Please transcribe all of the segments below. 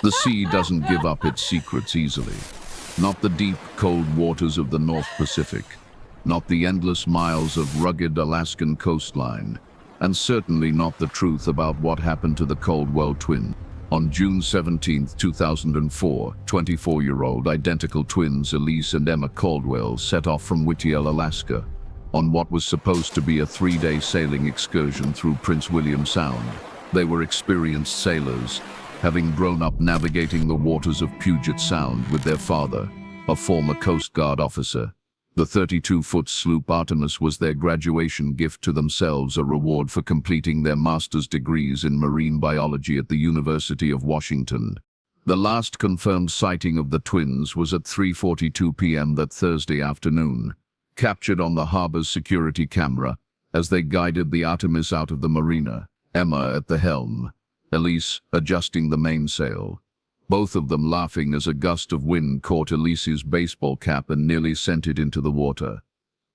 The sea doesn't give up its secrets easily. Not the deep, cold waters of the North Pacific, not the endless miles of rugged Alaskan coastline, and certainly not the truth about what happened to the Caldwell twins. On June 17, 2004, 24-year-old identical twins Elise and Emma Caldwell set off from Whittier, Alaska, on what was supposed to be a 3-day sailing excursion through Prince William Sound. They were experienced sailors, having grown up navigating the waters of Puget Sound with their father, a former Coast Guard officer. The 32-foot sloop Artemis was their graduation gift to themselves, a reward for completing their master's degrees in marine biology at the University of Washington. The last confirmed sighting of the twins was at 3:42 p.m. that Thursday afternoon, captured on the harbor's security camera as they guided the Artemis out of the marina, Emma at the helm, Elise adjusting the mainsail. Both of them laughing as a gust of wind caught Elise's baseball cap and nearly sent it into the water.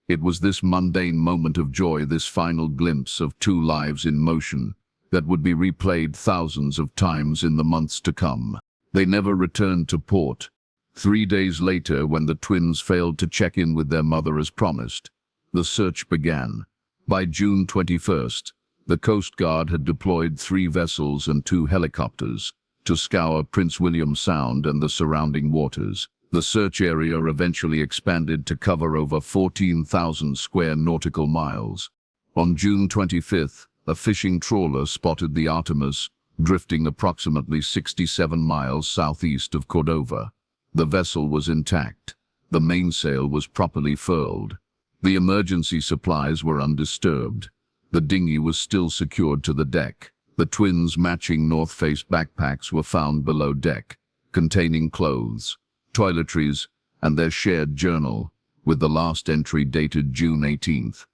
It was this mundane moment of joy, this final glimpse of two lives in motion, that would be replayed thousands of times in the months to come. They never returned to port. 3 days later, when the twins failed to check in with their mother as promised, the search began. By June 21st, the Coast Guard had deployed 3 vessels and 2 helicopters to scour Prince William Sound and the surrounding waters. The search area eventually expanded to cover over 14,000 square nautical miles. On June 25th, a fishing trawler spotted the Artemis drifting approximately 67 miles southeast of Cordova. The vessel was intact. The mainsail was properly furled. The emergency supplies were undisturbed. The dinghy was still secured to the deck. The twins' matching North Face backpacks were found below deck, containing clothes, toiletries, and their shared journal, with the last entry dated June 18th.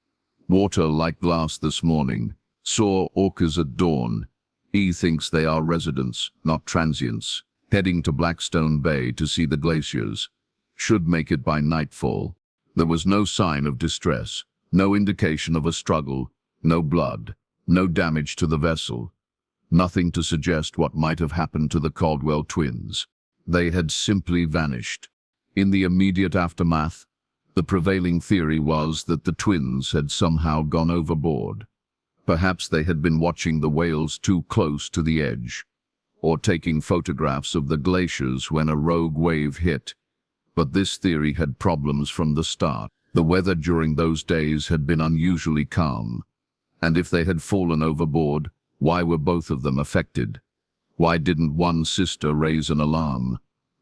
Water like glass this morning. Saw orcas at dawn. He thinks they are residents, not transients. Heading to Blackstone Bay to see the glaciers. Should make it by nightfall. There was no sign of distress, no indication of a struggle, no blood. No damage to the vessel. Nothing to suggest what might have happened to the Caldwell twins. They had simply vanished. In the immediate aftermath, the prevailing theory was that the twins had somehow gone overboard. Perhaps they had been watching the whales too close to the edge, or taking photographs of the glaciers when a rogue wave hit. But this theory had problems from the start. The weather during those days had been unusually calm. And if they had fallen overboard, why were both of them affected? Why didn't one sister raise an alarm?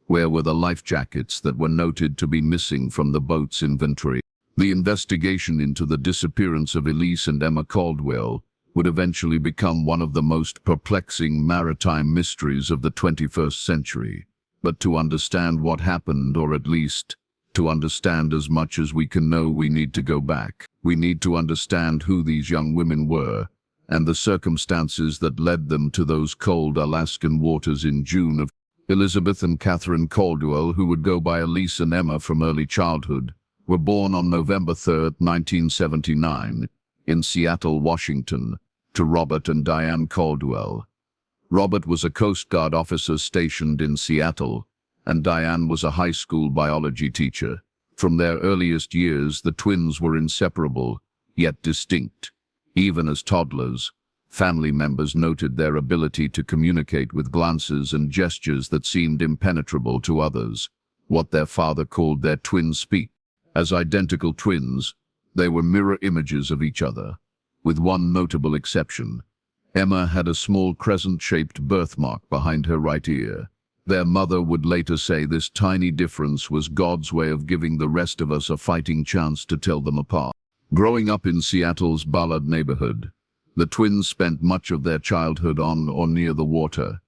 Where were the life jackets that were noted to be missing from the boat's inventory? The investigation into the disappearance of Elise and Emma Caldwell would eventually become one of the most perplexing maritime mysteries of the 21st century. But to understand what happened, or at least to understand as much as we can know, we need to go back. We need to understand who these young women were and the circumstances that led them to those cold Alaskan waters in June of. Elizabeth and Catherine Caldwell, who would go by Elise and Emma from early childhood, were born on November 3, 1979, in Seattle, Washington, to Robert and Diane Caldwell. Robert was a Coast Guard officer stationed in Seattle, and Diane was a high school biology teacher. From their earliest years, the twins were inseparable, yet distinct. Even as toddlers, family members noted their ability to communicate with glances and gestures that seemed impenetrable to others, what their father called their twin speak. As identical twins, they were mirror images of each other, with one notable exception. Emma had a small crescent-shaped birthmark behind her right ear. Their mother would later say this tiny difference was God's way of giving the rest of us a fighting chance to tell them apart. Growing up in Seattle's Ballard neighborhood, the twins spent much of their childhood on or near the water.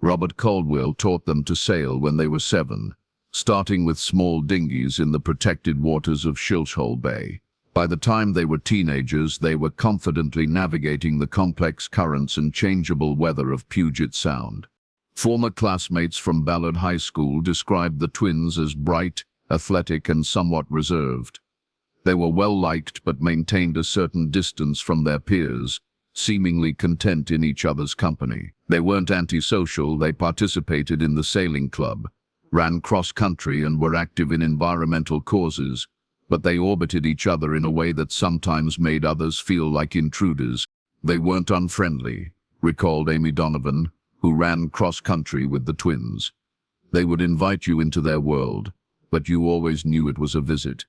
Robert Caldwell taught them to sail when they were 7, starting with small dinghies in the protected waters of Shilshole Bay. By the time they were teenagers, they were confidently navigating the complex currents and changeable weather of Puget Sound. Former classmates from Ballard High School described the twins as bright, athletic, and somewhat reserved. They were well-liked but maintained a certain distance from their peers, seemingly content in each other's company. They weren't antisocial, they participated in the sailing club, ran cross-country and were active in environmental causes, but they orbited each other in a way that sometimes made others feel like intruders. They weren't unfriendly, recalled Amy Donovan, who ran cross-country with the twins. They would invite you into their world, but you always knew it was a visit.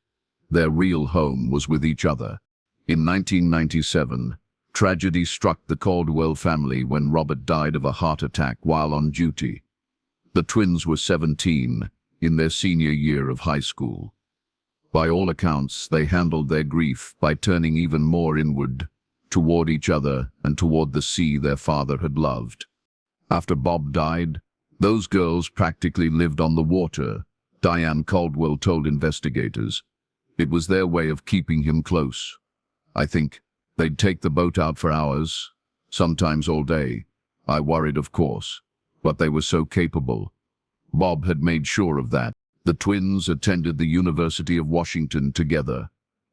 Their real home was with each other. In 1997, tragedy struck the Caldwell family when Robert died of a heart attack while on duty. The twins were 17, in their senior year of high school. By all accounts, they handled their grief by turning even more inward, toward each other and toward the sea their father had loved. After Bob died, those girls practically lived on the water, Diane Caldwell told investigators. It was their way of keeping him close. I think they'd take the boat out for hours, sometimes all day. I worried, of course, but they were so capable. Bob had made sure of that. The twins attended the University of Washington together,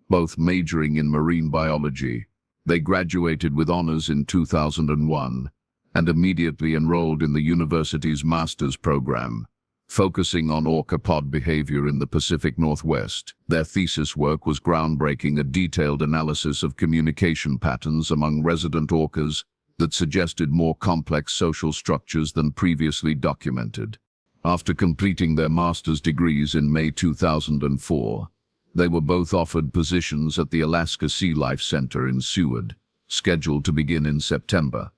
both majoring in marine biology. They graduated with honors in 2001 and immediately enrolled in the university's master's program, focusing on orca-pod behavior in the Pacific Northwest. Their thesis work was groundbreaking, a detailed analysis of communication patterns among resident orcas that suggested more complex social structures than previously documented. After completing their master's degrees in May 2004, they were both offered positions at the Alaska Sea Life Center in Seward, scheduled to begin in September.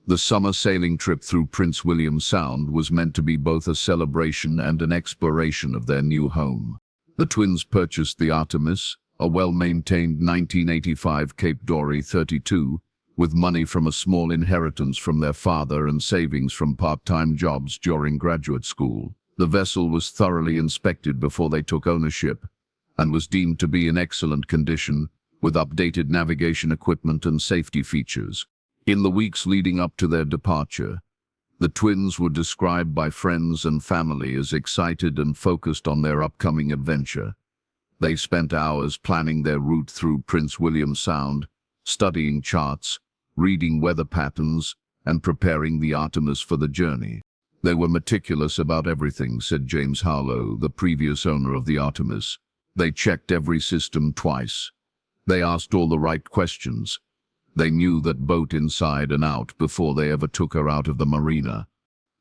The summer sailing trip through Prince William Sound was meant to be both a celebration and an exploration of their new home. The twins purchased the Artemis, a well-maintained 1985 Cape Dory 32, with money from a small inheritance from their father and savings from part-time jobs during graduate school. The vessel was thoroughly inspected before they took ownership and was deemed to be in excellent condition, with updated navigation equipment and safety features. In the weeks leading up to their departure, the twins were described by friends and family as excited and focused on their upcoming adventure. They spent hours planning their route through Prince William Sound, studying charts, reading weather patterns, and preparing the Artemis for the journey. They were meticulous about everything, said James Harlow, the previous owner of the Artemis. They checked every system twice. They asked all the right questions. They knew that boat inside and out before they ever took her out of the marina.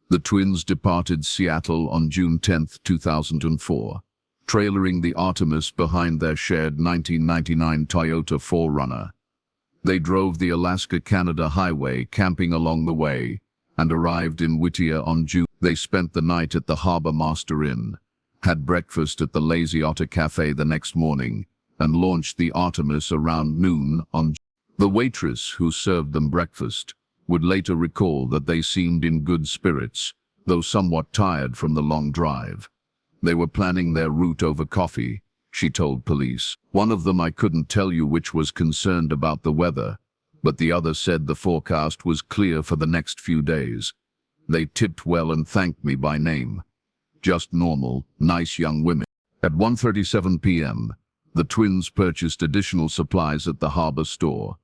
The twins departed Seattle on June 10, 2004, trailering the Artemis behind their shared 1999 Toyota 4Runner. They drove the Alaska-Canada highway, camping along the way, and arrived in Whittier on June. They spent the night at the Harbor Master Inn, had breakfast at the Lazy Otter Cafe the next morning, and launched the Artemis around noon on June. The waitress who served them breakfast would later recall that they seemed in good spirits, though somewhat tired from the long drive. They were planning their route over coffee, she told police. One of them, I couldn't tell you which, was concerned about the weather, but the other said the forecast was clear for the next few days. They tipped well and thanked me by name. Just normal, nice young women. At 1:37 p.m., the twins purchased additional supplies at the harbor store.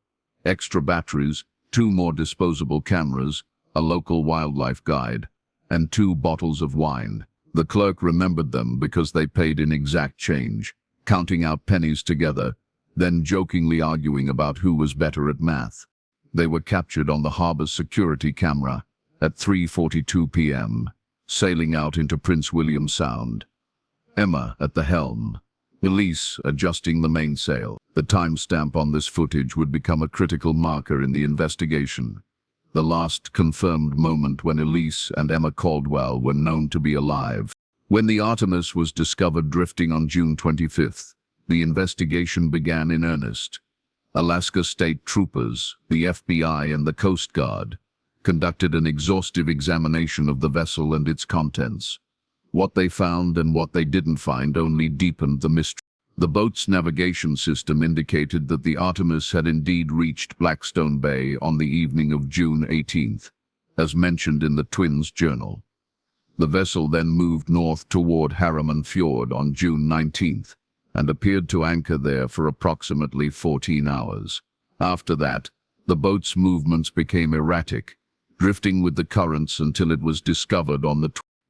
Extra batteries, 2 more disposable cameras, a local wildlife guide, and 2 bottles of wine. The clerk remembered them because they paid in exact change, counting out pennies together, then jokingly arguing about who was better at math. They were captured on the harbor's security camera at 3:42 p.m., sailing out into Prince William Sound. Emma at the helm, Elise adjusting the mainsail. The timestamp on this footage would become a critical marker in the investigation. The last confirmed moment when Elise and Emma Caldwell were known to be alive. When the Artemis was discovered drifting on June 25th, the investigation began in earnest. Alaska State Troopers, the FBI, and the Coast Guard conducted an exhaustive examination of the vessel and its contents. What they found and what they didn't find only deepened the mystery. The boat's navigation system indicated that the Artemis had indeed reached Blackstone Bay on the evening of June 18th, as mentioned in the twins' journal. The vessel then moved north toward Harriman Fjord on June 19th and appeared to anchor there for approximately 14 hours. After that, The boat's movements became erratic, drifting with the currents until it was discovered on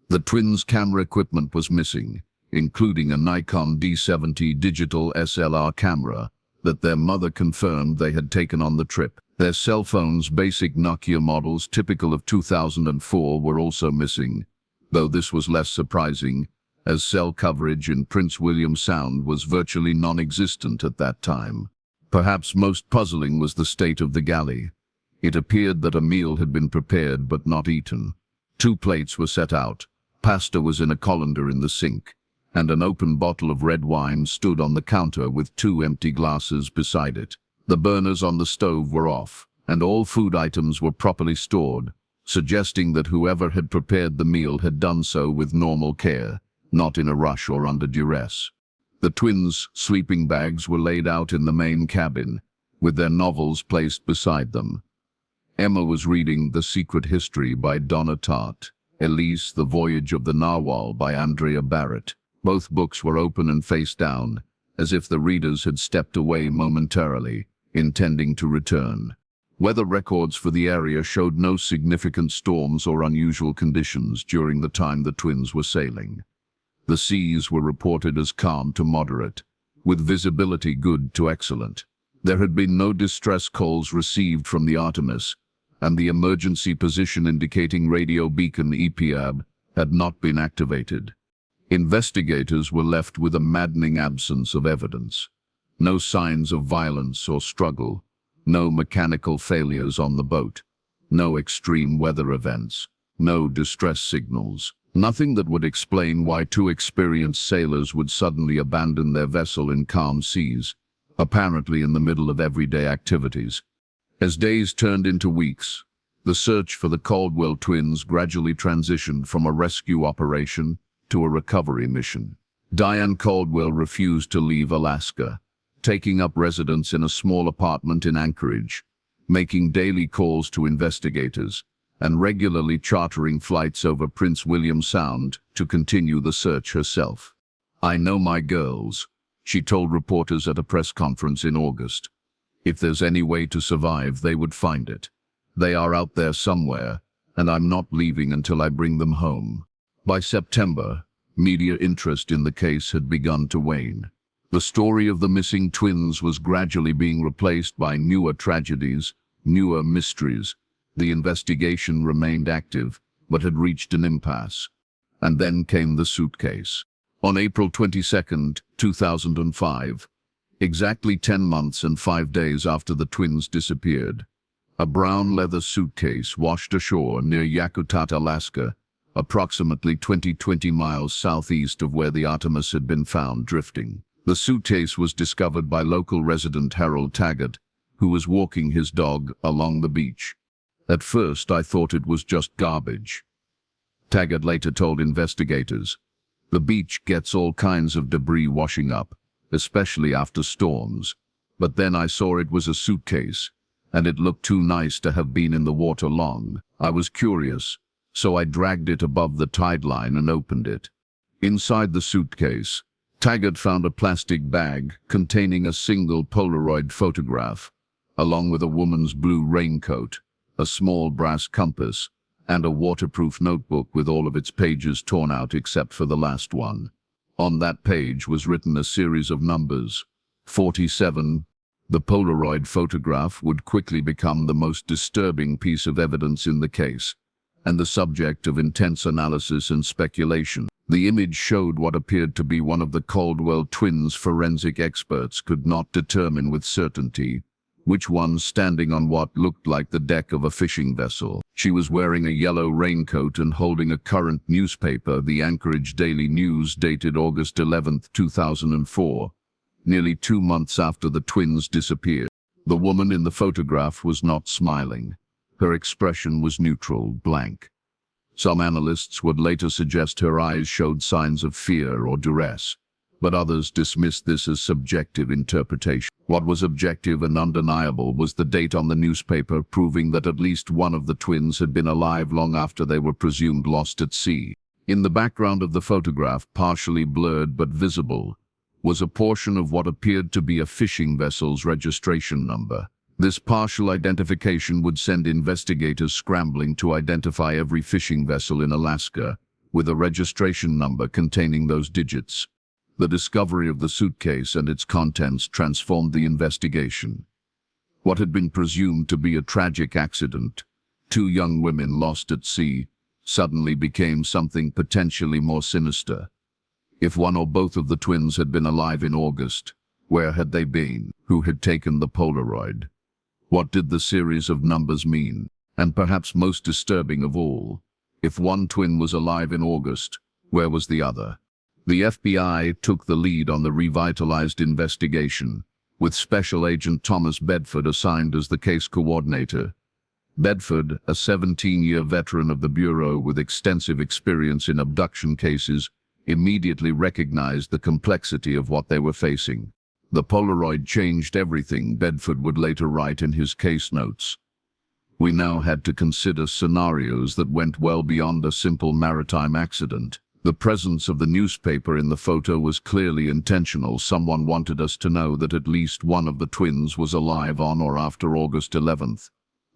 the twins' camera equipment was missing, including a Nikon D70 digital SLR camera that their mother confirmed they had taken on the trip. Their cell phones, basic Nokia models typical of 2004, were also missing, though this was less surprising, as cell coverage in Prince William Sound was virtually non-existent at that time. Perhaps most puzzling was the state of the galley. It appeared that a meal had been prepared but not eaten. 2 plates were set out, pasta was in a colander in the sink, and an open bottle of red wine stood on the counter with 2 empty glasses beside it. The burners on the stove were off, and all food items were properly stored, suggesting that whoever had prepared the meal had done so with normal care, not in a rush or under duress. The twins' sleeping bags were laid out in the main cabin, with their novels placed beside them. Emma was reading The Secret History by Donna Tartt, Elise, The Voyage of the Narwhal by Andrea Barrett. Both books were open and face down, as if the readers had stepped away momentarily, intending to return. Weather records for the area showed no significant storms or unusual conditions during the time the twins were sailing. The seas were reported as calm to moderate, with visibility good to excellent. There had been no distress calls received from the Artemis, and the emergency position indicating radio beacon EPAB had not been activated. Investigators were left with a maddening absence of evidence. No signs of violence or struggle, no mechanical failures on the boat, no extreme weather events, no distress signals. Nothing that would explain why 2 experienced sailors would suddenly abandon their vessel in calm seas, apparently in the middle of everyday activities. As days turned into weeks, the search for the Caldwell twins gradually transitioned from a rescue operation to a recovery mission. Diane Caldwell refused to leave Alaska, taking up residence in a small apartment in Anchorage, making daily calls to investigators, and regularly chartering flights over Prince William Sound to continue the search herself. "I know my girls," she told reporters at a press conference in August. "If there's any way to survive, they would find it. They are out there somewhere, and I'm not leaving until I bring them home." By September, media interest in the case had begun to wane. The story of the missing twins was gradually being replaced by newer tragedies, newer mysteries. The investigation remained active, but had reached an impasse. And then came the suitcase. On April 22, 2005, exactly 10 months and 5 days after the twins disappeared, a brown leather suitcase washed ashore near Yakutat, Alaska, approximately 20 miles southeast of where the Artemis had been found drifting. The suitcase was discovered by local resident Harold Taggart, who was walking his dog along the beach. "At first, I thought it was just garbage," Taggart later told investigators. "The beach gets all kinds of debris washing up, especially after storms. But then I saw it was a suitcase, and it looked too nice to have been in the water long. I was curious, so I dragged it above the tide line and opened it." Inside the suitcase, Taggart found a plastic bag containing a single Polaroid photograph, along with a woman's blue raincoat, a small brass compass, and a waterproof notebook with all of its pages torn out except for the last one. On that page was written a series of numbers, 47. The Polaroid photograph would quickly become the most disturbing piece of evidence in the case, and the subject of intense analysis and speculation. The image showed what appeared to be one of the Caldwell twins. Forensic experts could not determine with certainty which one standing on what looked like the deck of a fishing vessel. She was wearing a yellow raincoat and holding a current newspaper, the Anchorage Daily News, dated August 11, 2004, nearly 2 months after the twins disappeared. The woman in the photograph was not smiling. Her expression was neutral, blank. Some analysts would later suggest her eyes showed signs of fear or duress, but others dismissed this as subjective interpretation. What was objective and undeniable was the date on the newspaper, proving that at least one of the twins had been alive long after they were presumed lost at sea. In the background of the photograph, partially blurred but visible, was a portion of what appeared to be a fishing vessel's registration number. This partial identification would send investigators scrambling to identify every fishing vessel in Alaska with a registration number containing those digits. The discovery of the suitcase and its contents transformed the investigation. What had been presumed to be a tragic accident, two young women lost at sea, suddenly became something potentially more sinister. If one or both of the twins had been alive in August, where had they been? Who had taken the Polaroid? What did the series of numbers mean? And perhaps most disturbing of all, if one twin was alive in August, where was the other? The FBI took the lead on the revitalized investigation, with Special Agent Thomas Bedford assigned as the case coordinator. Bedford, a 17-year veteran of the Bureau with extensive experience in abduction cases, immediately recognized the complexity of what they were facing. The Polaroid changed everything, Bedford would later write in his case notes. We now had to consider scenarios that went well beyond a simple maritime accident. The presence of the newspaper in the photo was clearly intentional. Someone wanted us to know that at least one of the twins was alive on or after August 11th.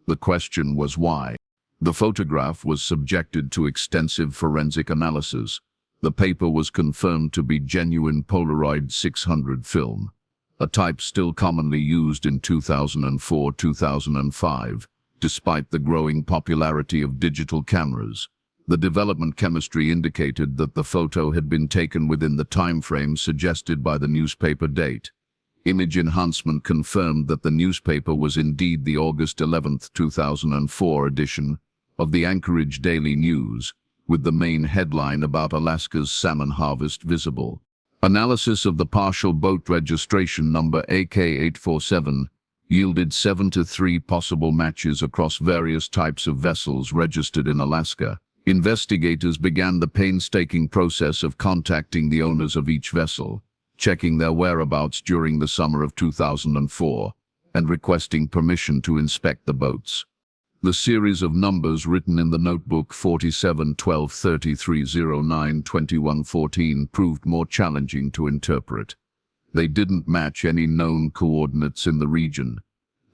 The question was why. The photograph was subjected to extensive forensic analysis. The paper was confirmed to be genuine Polaroid 600 film, a type still commonly used in 2004-2005, despite the growing popularity of digital cameras. The development chemistry indicated that the photo had been taken within the time frame suggested by the newspaper date. Image enhancement confirmed that the newspaper was indeed the August 11, 2004 edition of the Anchorage Daily News, with the main headline about Alaska's salmon harvest visible. Analysis of the partial boat registration number AK-847 yielded 7 to 3 possible matches across various types of vessels registered in Alaska. Investigators began the painstaking process of contacting the owners of each vessel, checking their whereabouts during the summer of 2004, and requesting permission to inspect the boats. The series of numbers written in the notebook 47 12 33 09 21 14 proved more challenging to interpret. They didn't match any known coordinates in the region.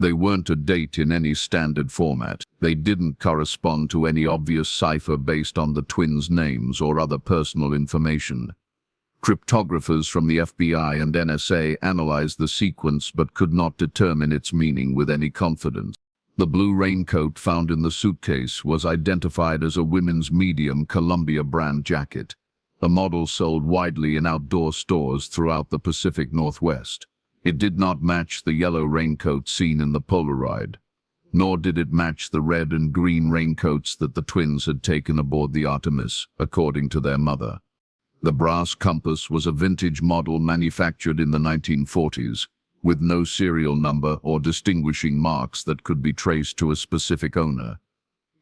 They weren't a date in any standard format. They didn't correspond to any obvious cipher based on the twins' names or other personal information. Cryptographers from the FBI and NSA analyzed the sequence but could not determine its meaning with any confidence. The blue raincoat found in the suitcase was identified as a women's medium Columbia brand jacket, a model sold widely in outdoor stores throughout the Pacific Northwest. It did not match the yellow raincoat seen in the Polaroid, nor did it match the red and green raincoats that the twins had taken aboard the Artemis, according to their mother. The brass compass was a vintage model manufactured in the 1940s, with no serial number or distinguishing marks that could be traced to a specific owner.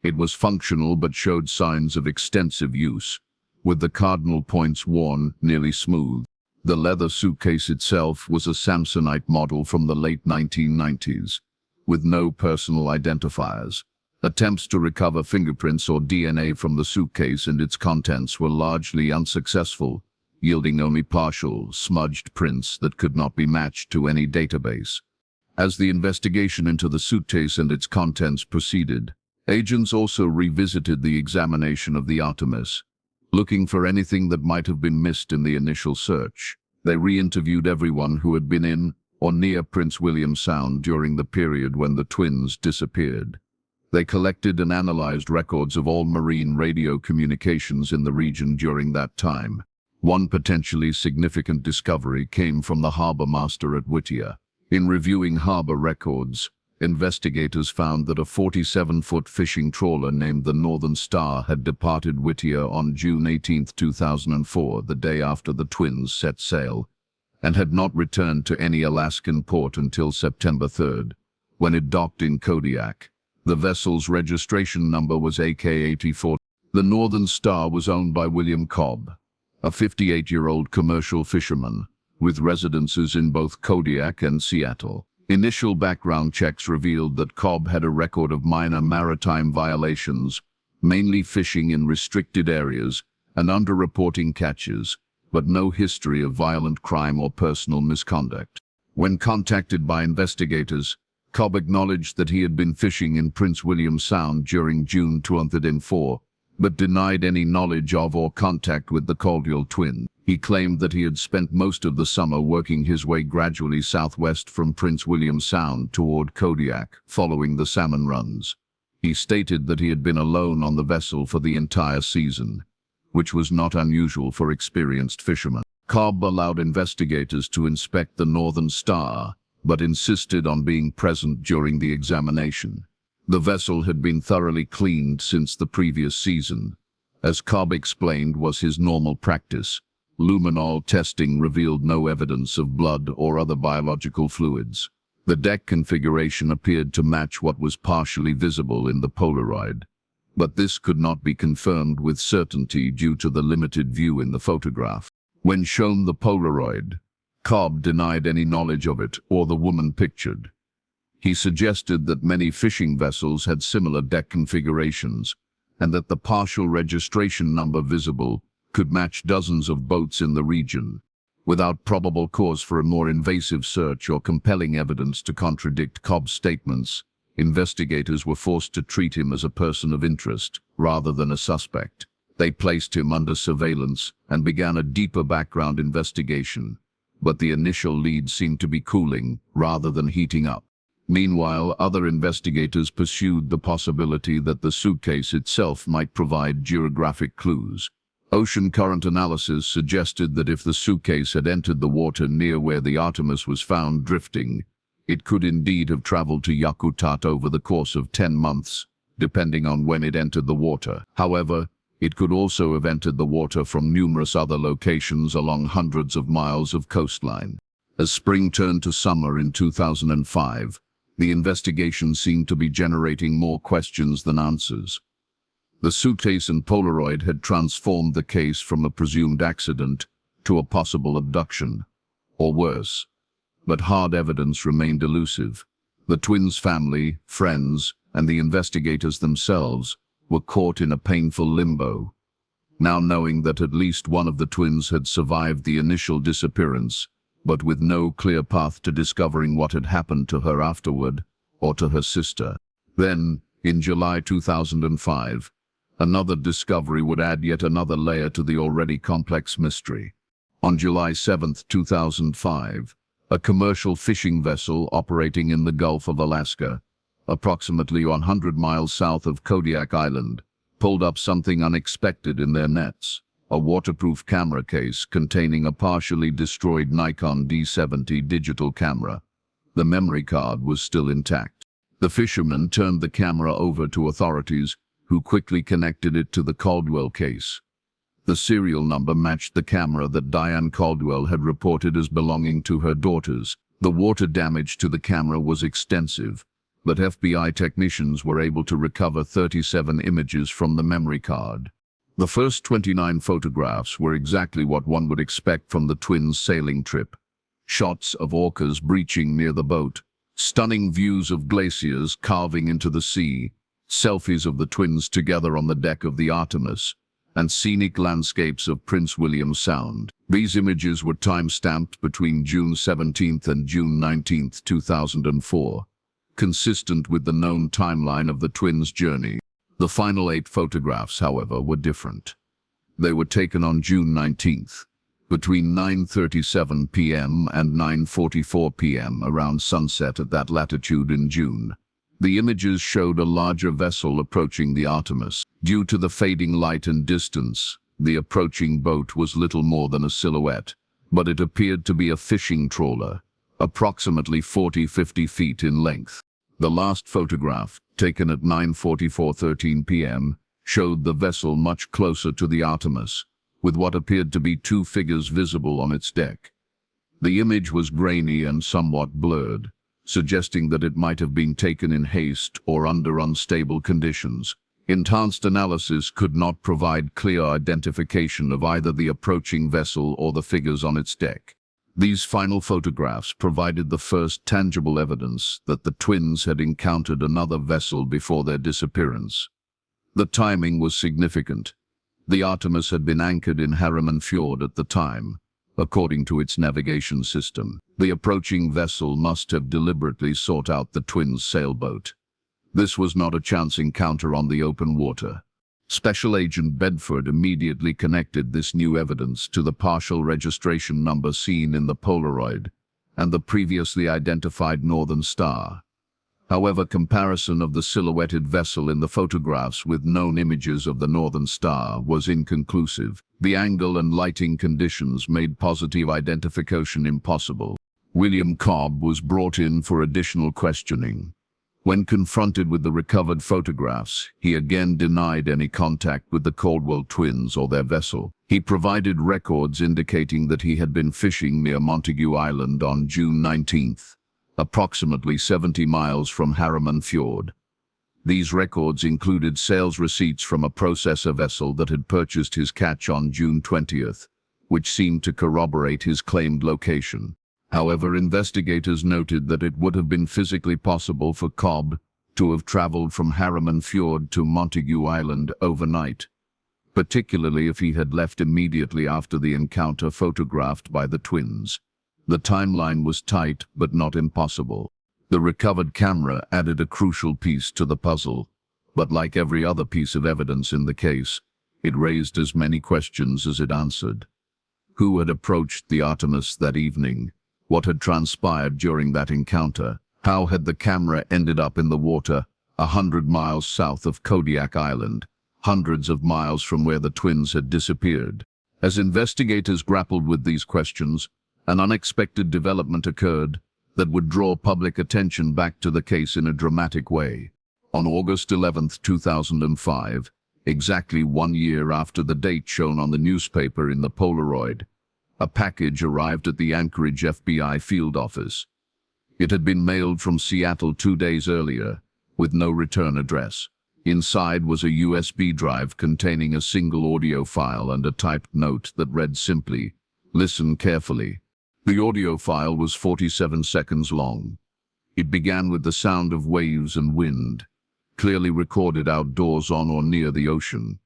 It was functional but showed signs of extensive use, with the cardinal points worn nearly smooth. The leather suitcase itself was a Samsonite model from the late 1990s, with no personal identifiers. Attempts to recover fingerprints or DNA from the suitcase and its contents were largely unsuccessful, yielding only partial, smudged prints that could not be matched to any database. As the investigation into the suitcase and its contents proceeded, agents also revisited the examination of the Artemis, looking for anything that might have been missed in the initial search. They re-interviewed everyone who had been in or near Prince William Sound during the period when the twins disappeared. They collected and analyzed records of all marine radio communications in the region during that time. One potentially significant discovery came from the harbor master at Whittier. In reviewing harbor records, investigators found that a 47-foot fishing trawler named the Northern Star had departed Whittier on June 18, 2004, the day after the twins set sail, and had not returned to any Alaskan port until September 3rd, when it docked in Kodiak. The vessel's registration number was AK-84. The Northern Star was owned by William Cobb, a 58-year-old commercial fisherman, with residences in both Kodiak and Seattle. Initial background checks revealed that Cobb had a record of minor maritime violations, mainly fishing in restricted areas and underreporting catches, but no history of violent crime or personal misconduct. When contacted by investigators, Cobb acknowledged that he had been fishing in Prince William Sound during June 2004, but denied any knowledge of or contact with the Caldwell twins. He claimed that he had spent most of the summer working his way gradually southwest from Prince William Sound toward Kodiak, following the salmon runs. He stated that he had been alone on the vessel for the entire season, which was not unusual for experienced fishermen. Cobb allowed investigators to inspect the Northern Star, but insisted on being present during the examination. The vessel had been thoroughly cleaned since the previous season. As Cobb explained was his normal practice, luminol testing revealed no evidence of blood or other biological fluids. The deck configuration appeared to match what was partially visible in the Polaroid, but this could not be confirmed with certainty due to the limited view in the photograph. When shown the Polaroid, Cobb denied any knowledge of it or the woman pictured. He suggested that many fishing vessels had similar deck configurations, and that the partial registration number visible could match dozens of boats in the region. Without probable cause for a more invasive search or compelling evidence to contradict Cobb's statements, investigators were forced to treat him as a person of interest rather than a suspect. They placed him under surveillance and began a deeper background investigation, but the initial lead seemed to be cooling rather than heating up. Meanwhile, other investigators pursued the possibility that the suitcase itself might provide geographic clues. Ocean current analysis suggested that if the suitcase had entered the water near where the Artemis was found drifting, it could indeed have traveled to Yakutat over the course of 10 months, depending on when it entered the water. However, it could also have entered the water from numerous other locations along hundreds of miles of coastline. As spring turned to summer in 2005, the investigation seemed to be generating more questions than answers. The suitcase and Polaroid had transformed the case from a presumed accident to a possible abduction, or worse. But hard evidence remained elusive. The twins' family, friends, and the investigators themselves were caught in a painful limbo. Now knowing that at least one of the twins had survived the initial disappearance, but with no clear path to discovering what had happened to her afterward, or to her sister. Then, in July 2005, another discovery would add yet another layer to the already complex mystery. On July 7, 2005, a commercial fishing vessel operating in the Gulf of Alaska, approximately 100 miles south of Kodiak Island, pulled up something unexpected in their nets, a waterproof camera case containing a partially destroyed Nikon D70 digital camera. The memory card was still intact. The fishermen turned the camera over to authorities, who quickly connected it to the Caldwell case. The serial number matched the camera that Diane Caldwell had reported as belonging to her daughters. The water damage to the camera was extensive, but FBI technicians were able to recover 37 images from the memory card. The first 29 photographs were exactly what one would expect from the twins' sailing trip. Shots of orcas breaching near the boat, stunning views of glaciers carving into the sea, selfies of the twins together on the deck of the Artemis, and scenic landscapes of Prince William Sound. These images were time-stamped between June 17 and June 19, 2004, consistent with the known timeline of the twins' journey. The final 8 photographs, however, were different. They were taken on June 19th, between 9:37 p.m. and 9:44 p.m. around sunset at that latitude in June. The images showed a larger vessel approaching the Artemis. Due to the fading light and distance, the approaching boat was little more than a silhouette, but it appeared to be a fishing trawler, approximately 40-50 feet in length. The last photograph, taken at 9:44:13 p.m., showed the vessel much closer to the Artemis, with what appeared to be 2 figures visible on its deck. The image was grainy and somewhat blurred, suggesting that it might have been taken in haste or under unstable conditions. Enhanced analysis could not provide clear identification of either the approaching vessel or the figures on its deck. These final photographs provided the first tangible evidence that the twins had encountered another vessel before their disappearance. The timing was significant. The Artemis had been anchored in Harriman Fjord at the time, according to its navigation system. The approaching vessel must have deliberately sought out the twins' sailboat. This was not a chance encounter on the open water. Special Agent Bedford immediately connected this new evidence to the partial registration number seen in the Polaroid and the previously identified Northern Star. However, comparison of the silhouetted vessel in the photographs with known images of the Northern Star was inconclusive. The angle and lighting conditions made positive identification impossible. William Cobb was brought in for additional questioning. When confronted with the recovered photographs, he again denied any contact with the Caldwell twins or their vessel. He provided records indicating that he had been fishing near Montague Island on June 19th. Approximately 70 miles from Harriman Fjord. These records included sales receipts from a processor vessel that had purchased his catch on June 20th, which seemed to corroborate his claimed location. However, investigators noted that it would have been physically possible for Cobb to have traveled from Harriman Fjord to Montague Island overnight, particularly if he had left immediately after the encounter photographed by the twins. The timeline was tight, but not impossible. The recovered camera added a crucial piece to the puzzle, but like every other piece of evidence in the case, it raised as many questions as it answered. Who had approached the Artemis that evening? What had transpired during that encounter? How had the camera ended up in the water 100 miles south of Kodiak Island, hundreds of miles from where the twins had disappeared? As investigators grappled with these questions, an unexpected development occurred that would draw public attention back to the case in a dramatic way. On August 11, 2005, exactly 1 year after the date shown on the newspaper in the Polaroid, a package arrived at the Anchorage FBI field office. It had been mailed from Seattle 2 days earlier, with no return address. Inside was a USB drive containing a single audio file and a typed note that read simply, "Listen carefully." The audio file was 47 seconds long. It began with the sound of waves and wind, clearly recorded outdoors on or near the ocean.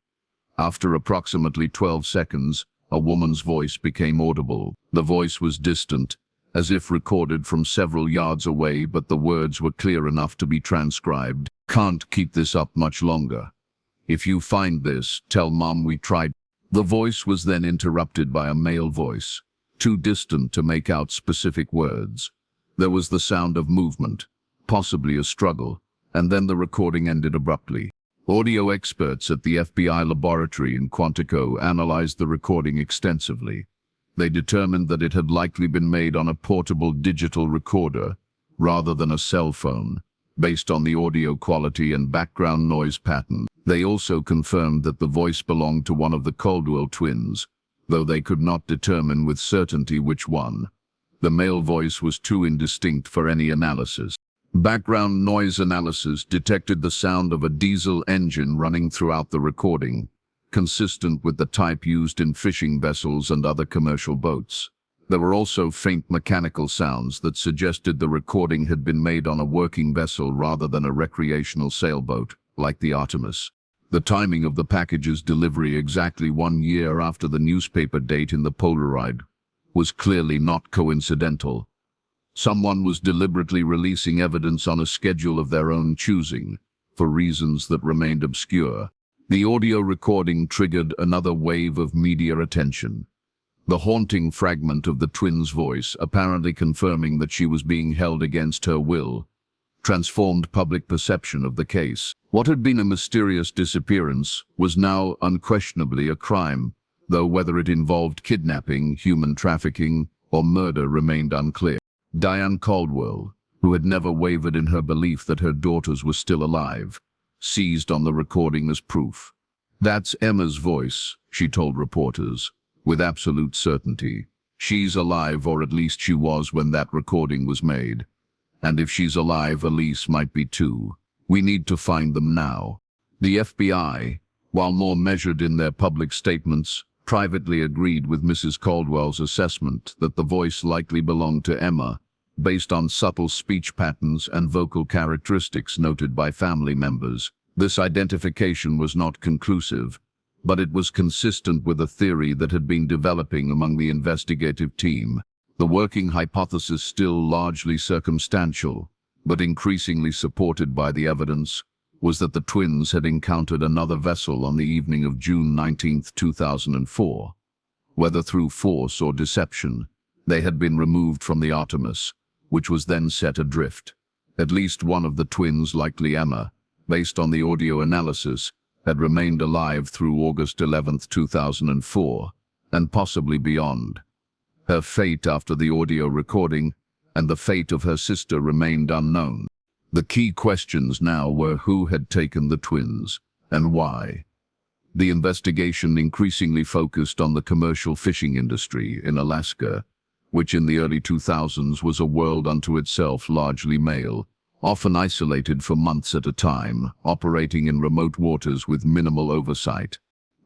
After approximately 12 seconds, a woman's voice became audible. The voice was distant, as if recorded from several yards away, but the words were clear enough to be transcribed. "Can't keep this up much longer. If you find this, tell Mom we tried." The voice was then interrupted by a male voice, too distant to make out specific words. There was the sound of movement, possibly a struggle, and then the recording ended abruptly. Audio experts at the FBI laboratory in Quantico analyzed the recording extensively. They determined that it had likely been made on a portable digital recorder rather than a cell phone, based on the audio quality and background noise pattern. They also confirmed that the voice belonged to one of the Caldwell twins, though they could not determine with certainty which one. The male voice was too indistinct for any analysis. Background noise analysis detected the sound of a diesel engine running throughout the recording, consistent with the type used in fishing vessels and other commercial boats. There were also faint mechanical sounds that suggested the recording had been made on a working vessel rather than a recreational sailboat, like the Artemis. The timing of the package's delivery exactly 1 year after the newspaper date in the Polaroid was clearly not coincidental. Someone was deliberately releasing evidence on a schedule of their own choosing, for reasons that remained obscure. The audio recording triggered another wave of media attention. The haunting fragment of the twins' voice, apparently confirming that she was being held against her will, transformed public perception of the case. What had been a mysterious disappearance was now unquestionably a crime, though whether it involved kidnapping, human trafficking, or murder remained unclear. Diane Caldwell, who had never wavered in her belief that her daughters were still alive, seized on the recording as proof. "That's Emma's voice," she told reporters, with absolute certainty. "She's alive, or at least she was when that recording was made. And if she's alive, Elise might be too. We need to find them now." The FBI, while more measured in their public statements, privately agreed with Mrs. Caldwell's assessment that the voice likely belonged to Emma, based on subtle speech patterns and vocal characteristics noted by family members. This identification was not conclusive, but it was consistent with a theory that had been developing among the investigative team. The working hypothesis, still largely circumstantial, but increasingly supported by the evidence, was that the twins had encountered another vessel on the evening of June 19, 2004. Whether through force or deception, they had been removed from the Artemis, which was then set adrift. At least one of the twins, likely Emma, based on the audio analysis, had remained alive through August 11, 2004, and possibly beyond. Her fate after the audio recording and the fate of her sister remained unknown. The key questions now were who had taken the twins, and why. The investigation increasingly focused on the commercial fishing industry in Alaska, which in the early 2000s was a world unto itself, largely male, often isolated for months at a time, operating in remote waters with minimal oversight.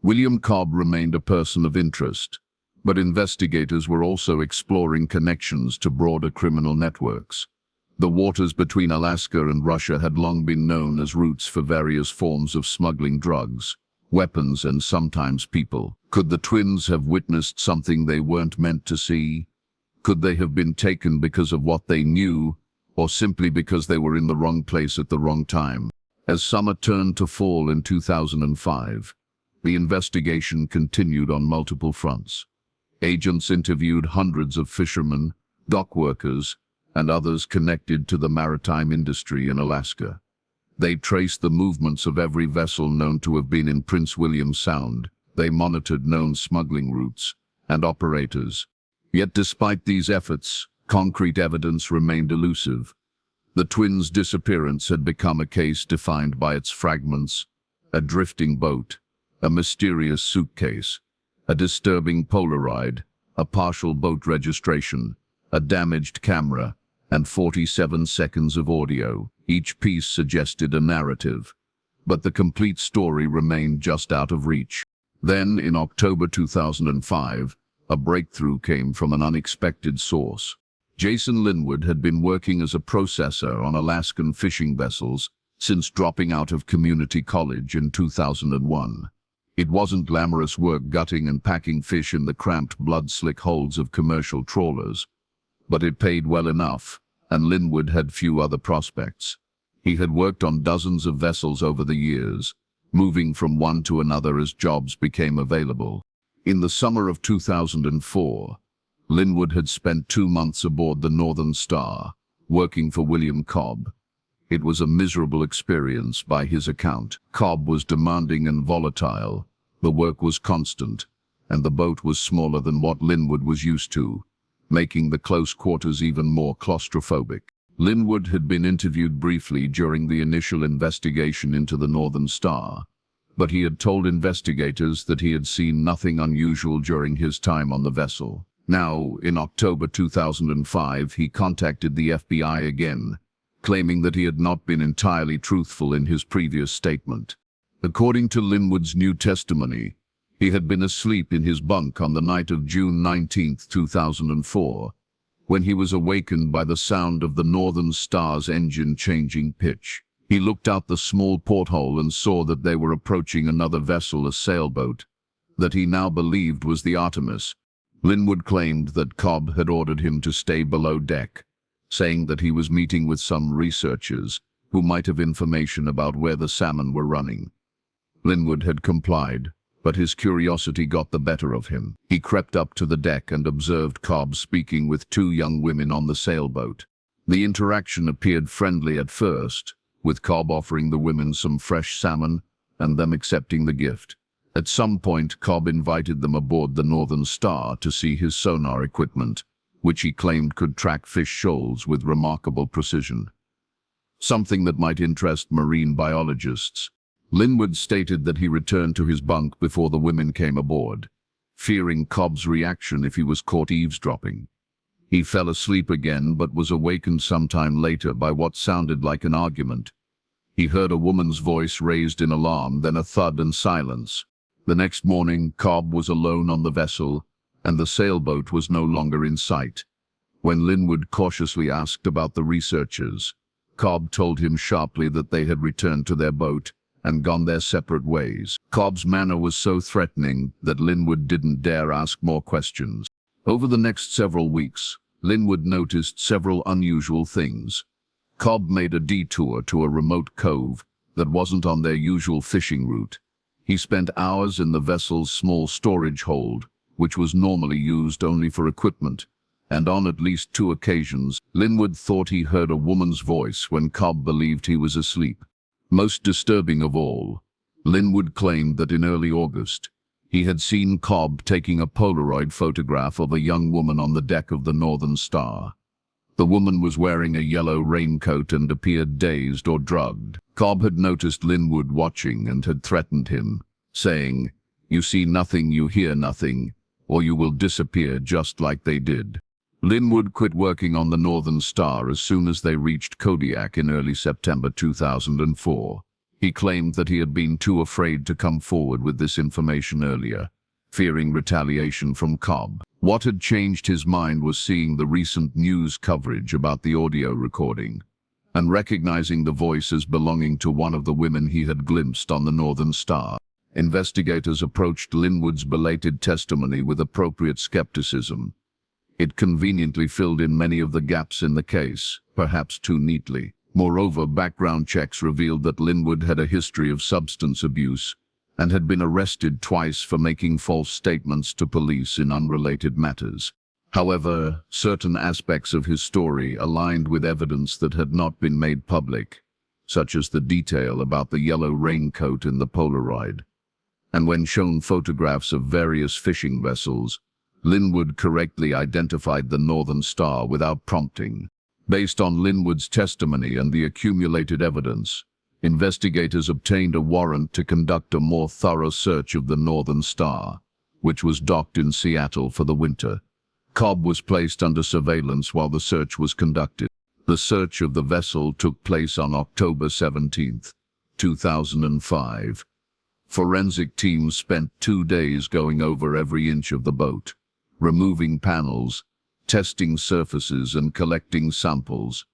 William Cobb remained a person of interest, but investigators were also exploring connections to broader criminal networks. The waters between Alaska and Russia had long been known as routes for various forms of smuggling drugs, weapons, and sometimes people. Could the twins have witnessed something they weren't meant to see? Could they have been taken because of what they knew, or simply because they were in the wrong place at the wrong time? As summer turned to fall in 2005, the investigation continued on multiple fronts. Agents interviewed hundreds of fishermen, dock workers, and others connected to the maritime industry in Alaska. They traced the movements of every vessel known to have been in Prince William Sound. They monitored known smuggling routes and operators. Yet despite these efforts, concrete evidence remained elusive. The twins' disappearance had become a case defined by its fragments: a drifting boat, a mysterious suitcase, a disturbing Polaroid, a partial boat registration, a damaged camera, and 47 seconds of audio. Each piece suggested a narrative, but the complete story remained just out of reach. Then, in October 2005, a breakthrough came from an unexpected source. Jason Linwood had been working as a processor on Alaskan fishing vessels since dropping out of community college in 2001. It wasn't glamorous work gutting and packing fish in the cramped, blood-slick holds of commercial trawlers, but it paid well enough, and Linwood had few other prospects. He had worked on dozens of vessels over the years, moving from one to another as jobs became available. In the summer of 2004, Linwood had spent 2 months aboard the Northern Star, working for William Cobb. It was a miserable experience by his account. Cobb was demanding and volatile, the work was constant, and the boat was smaller than what Linwood was used to, making the close quarters even more claustrophobic. Linwood had been interviewed briefly during the initial investigation into the Northern Star, but he had told investigators that he had seen nothing unusual during his time on the vessel. Now, in October 2005, he contacted the FBI again, claiming that he had not been entirely truthful in his previous statement. According to Linwood's new testimony, he had been asleep in his bunk on the night of June 19, 2004, when he was awakened by the sound of the Northern Star's engine changing pitch. He looked out the small porthole and saw that they were approaching another vessel, a sailboat, that he now believed was the Artemis. Linwood claimed that Cobb had ordered him to stay below deck, saying that he was meeting with some researchers who might have information about where the salmon were running. Linwood had complied, but his curiosity got the better of him. He crept up to the deck and observed Cobb speaking with 2 young women on the sailboat. The interaction appeared friendly at first, with Cobb offering the women some fresh salmon and them accepting the gift. At some point, Cobb invited them aboard the Northern Star to see his sonar equipment, which he claimed could track fish shoals with remarkable precision, something that might interest marine biologists. Linwood stated that he returned to his bunk before the women came aboard, fearing Cobb's reaction if he was caught eavesdropping. He fell asleep again, but was awakened sometime later by what sounded like an argument. He heard a woman's voice raised in alarm, then a thud and silence. The next morning, Cobb was alone on the vessel, and the sailboat was no longer in sight. When Linwood cautiously asked about the researchers, Cobb told him sharply that they had returned to their boat and gone their separate ways. Cobb's manner was so threatening that Linwood didn't dare ask more questions. Over the next several weeks, Linwood noticed several unusual things. Cobb made a detour to a remote cove that wasn't on their usual fishing route. He spent hours in the vessel's small storage hold, which was normally used only for equipment, and on at least 2 occasions, Linwood thought he heard a woman's voice when Cobb believed he was asleep. Most disturbing of all, Linwood claimed that in early August, he had seen Cobb taking a Polaroid photograph of a young woman on the deck of the Northern Star. The woman was wearing a yellow raincoat and appeared dazed or drugged. Cobb had noticed Linwood watching and had threatened him, saying, "You see nothing, you hear nothing, or you will disappear just like they did." Linwood quit working on the Northern Star as soon as they reached Kodiak in early September 2004. He claimed that he had been too afraid to come forward with this information earlier, fearing retaliation from Cobb. What had changed his mind was seeing the recent news coverage about the audio recording, and recognizing the voice as belonging to one of the women he had glimpsed on the Northern Star. Investigators approached Linwood's belated testimony with appropriate skepticism. It conveniently filled in many of the gaps in the case, perhaps too neatly. Moreover, background checks revealed that Linwood had a history of substance abuse and had been arrested twice for making false statements to police in unrelated matters. However, certain aspects of his story aligned with evidence that had not been made public, such as the detail about the yellow raincoat in the Polaroid. And when shown photographs of various fishing vessels, Linwood correctly identified the Northern Star without prompting. Based on Linwood's testimony and the accumulated evidence, investigators obtained a warrant to conduct a more thorough search of the Northern Star, which was docked in Seattle for the winter. Cobb was placed under surveillance while the search was conducted. The search of the vessel took place on October 17, 2005. Forensic teams spent 2 days going over every inch of the boat, removing panels, testing surfaces, and collecting samples.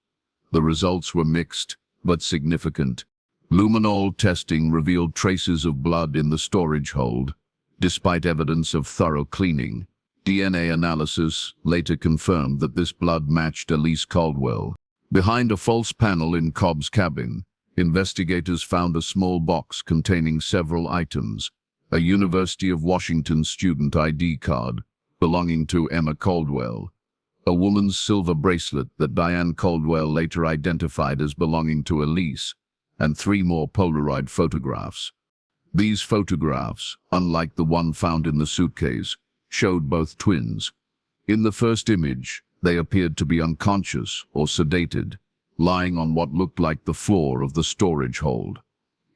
The results were mixed, but significant. Luminol testing revealed traces of blood in the storage hold, despite evidence of thorough cleaning. DNA analysis later confirmed that this blood matched Elise Caldwell. Behind a false panel in Cobb's cabin, investigators found a small box containing several items: a University of Washington student ID card belonging to Emma Caldwell, a woman's silver bracelet that Diane Caldwell later identified as belonging to Elise, and 3 more Polaroid photographs. These photographs, unlike the one found in the suitcase, showed both twins. In the first image, they appeared to be unconscious or sedated, lying on what looked like the floor of the storage hold.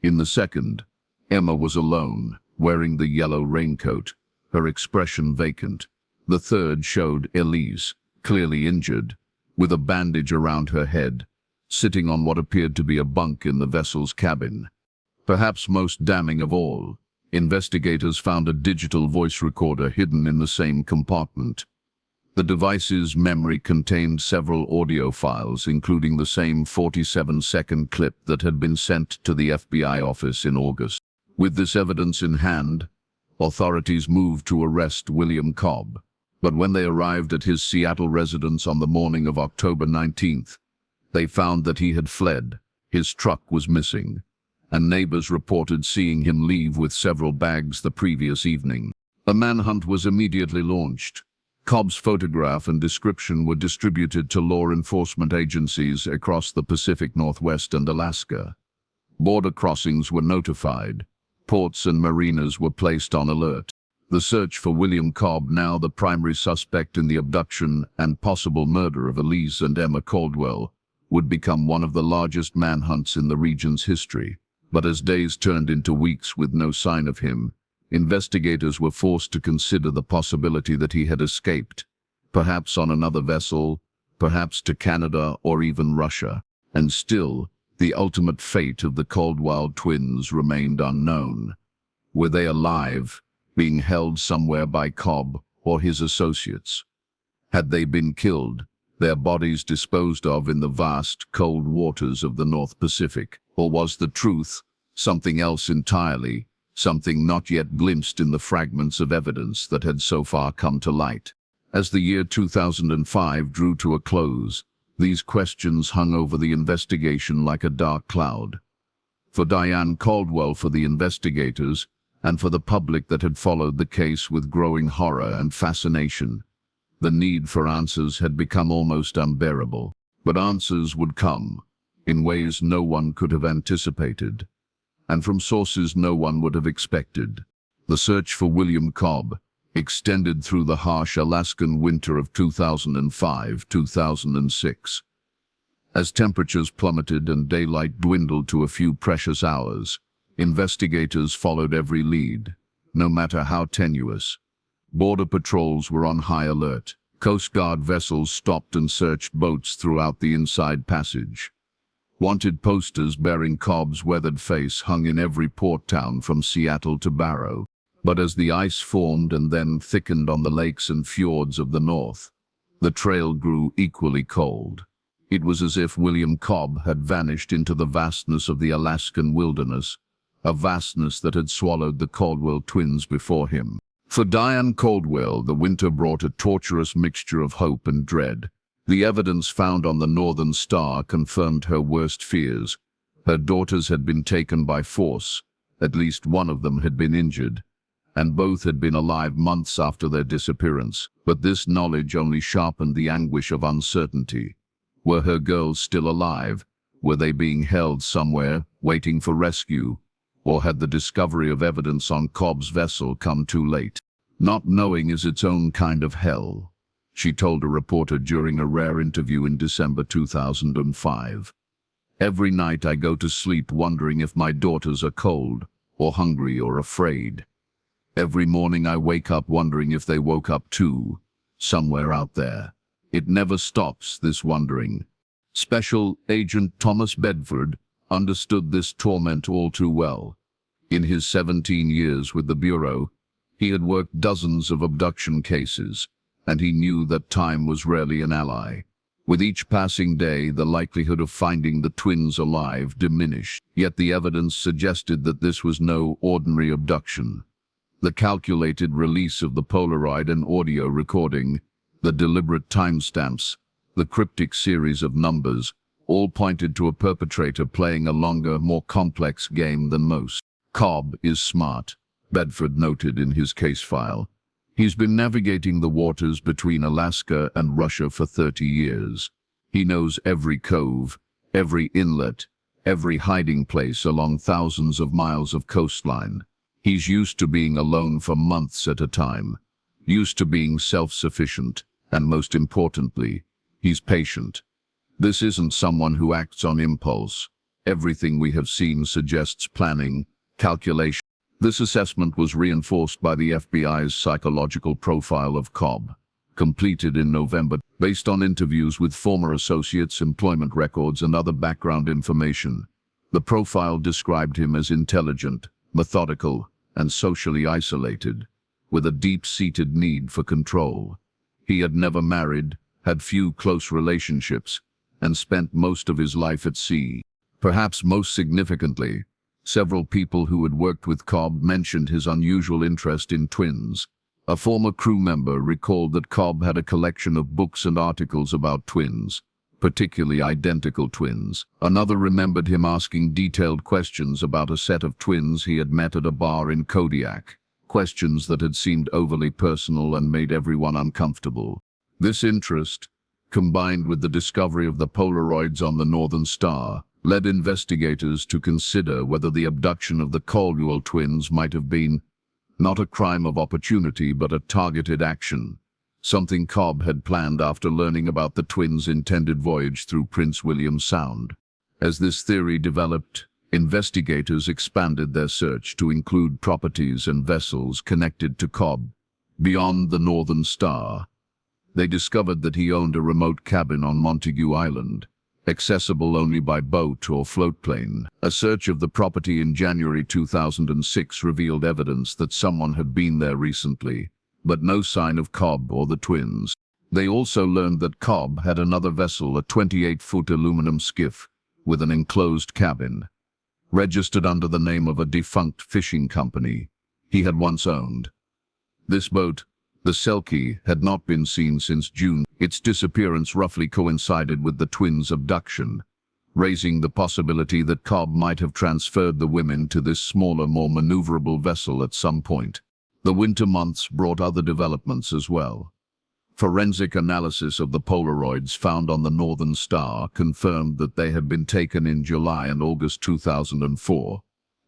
In the second, Emma was alone, wearing the yellow raincoat, her expression vacant. The third showed Elise, clearly injured, with a bandage around her head, sitting on what appeared to be a bunk in the vessel's cabin. Perhaps most damning of all, investigators found a digital voice recorder hidden in the same compartment. The device's memory contained several audio files, including the same 47-second clip that had been sent to the FBI office in August. With this evidence in hand, authorities moved to arrest William Cobb. But when they arrived at his Seattle residence on the morning of October 19th, they found that he had fled. His truck was missing, and neighbors reported seeing him leave with several bags the previous evening. A manhunt was immediately launched. Cobb's photograph and description were distributed to law enforcement agencies across the Pacific Northwest and Alaska. Border crossings were notified. Ports and marinas were placed on alert. The search for William Cobb, now the primary suspect in the abduction and possible murder of Elise and Emma Caldwell, would become one of the largest manhunts in the region's history. But as days turned into weeks with no sign of him, investigators were forced to consider the possibility that he had escaped, perhaps on another vessel, perhaps to Canada or even Russia. And still, the ultimate fate of the Caldwell twins remained unknown. Were they alive, being held somewhere by Cobb or his associates? Had they been killed, their bodies disposed of in the vast, cold waters of the North Pacific? Or was the truth Something else entirely, something not yet glimpsed in the fragments of evidence that had so far come to light. As the year 2005 drew to a close, these questions hung over the investigation like a dark cloud. For Diane Caldwell, for the investigators, and for the public that had followed the case with growing horror and fascination, the need for answers had become almost unbearable. But answers would come, in ways no one could have anticipated, and from sources no one would have expected. The search for William Cobb extended through the harsh Alaskan winter of 2005-2006. As temperatures plummeted and daylight dwindled to a few precious hours, investigators followed every lead, no matter how tenuous. Border patrols were on high alert. Coast Guard vessels stopped and searched boats throughout the inside passage. Wanted posters bearing Cobb's weathered face hung in every port town from Seattle to Barrow. But as the ice formed and then thickened on the lakes and fjords of the north, the trail grew equally cold. It was as if William Cobb had vanished into the vastness of the Alaskan wilderness, a vastness that had swallowed the Caldwell twins before him. For Diane Caldwell, the winter brought a torturous mixture of hope and dread. The evidence found on the Northern Star confirmed her worst fears. Her daughters had been taken by force, at least one of them had been injured, and both had been alive months after their disappearance. But this knowledge only sharpened the anguish of uncertainty. Were her girls still alive? Were they being held somewhere, waiting for rescue? Or had the discovery of evidence on Cobb's vessel come too late? Not knowing is its own kind of hell, she told a reporter during a rare interview in December 2005. Every night I go to sleep wondering if my daughters are cold, or hungry, or afraid. Every morning I wake up wondering if they woke up too, somewhere out there. It never stops, this wondering. Special Agent Thomas Bedford understood this torment all too well. In his 17 years with the Bureau, he had worked dozens of abduction cases, and he knew that time was rarely an ally. With each passing day, the likelihood of finding the twins alive diminished, yet the evidence suggested that this was no ordinary abduction. The calculated release of the Polaroid and audio recording, the deliberate timestamps, the cryptic series of numbers, all pointed to a perpetrator playing a longer, more complex game than most. Cobb is smart, Bedford noted in his case file. He's been navigating the waters between Alaska and Russia for 30 years. He knows every cove, every inlet, every hiding place along thousands of miles of coastline. He's used to being alone for months at a time, used to being self-sufficient, and most importantly, he's patient. This isn't someone who acts on impulse. Everything we have seen suggests planning, calculation. This assessment was reinforced by the FBI's psychological profile of Cobb, completed in November, based on interviews with former associates, employment records, and other background information. The profile described him as intelligent, methodical, and socially isolated, with a deep-seated need for control. He had never married, had few close relationships, and spent most of his life at sea. Perhaps most significantly, several people who had worked with Cobb mentioned his unusual interest in twins. A former crew member recalled that Cobb had a collection of books and articles about twins, particularly identical twins. Another remembered him asking detailed questions about a set of twins he had met at a bar in Kodiak, questions that had seemed overly personal and made everyone uncomfortable. This interest, combined with the discovery of the Polaroids on the Northern Star, led investigators to consider whether the abduction of the Caldwell twins might have been not a crime of opportunity but a targeted action, something Cobb had planned after learning about the twins' intended voyage through Prince William Sound. As this theory developed, investigators expanded their search to include properties and vessels connected to Cobb. Beyond the Northern Star, they discovered that he owned a remote cabin on Montague Island, accessible only by boat or floatplane. A search of the property in January 2006 revealed evidence that someone had been there recently, but no sign of Cobb or the twins. They also learned that Cobb had another vessel, a 28-foot aluminum skiff with an enclosed cabin. registered under the name of a defunct fishing company he had once owned. This boat, the Selkie, had not been seen since June. Its disappearance roughly coincided with the twins' abduction, raising the possibility that Cobb might have transferred the women to this smaller, more maneuverable vessel at some point. The winter months brought other developments as well. Forensic analysis of the Polaroids found on the Northern Star confirmed that they had been taken in July and August 2004,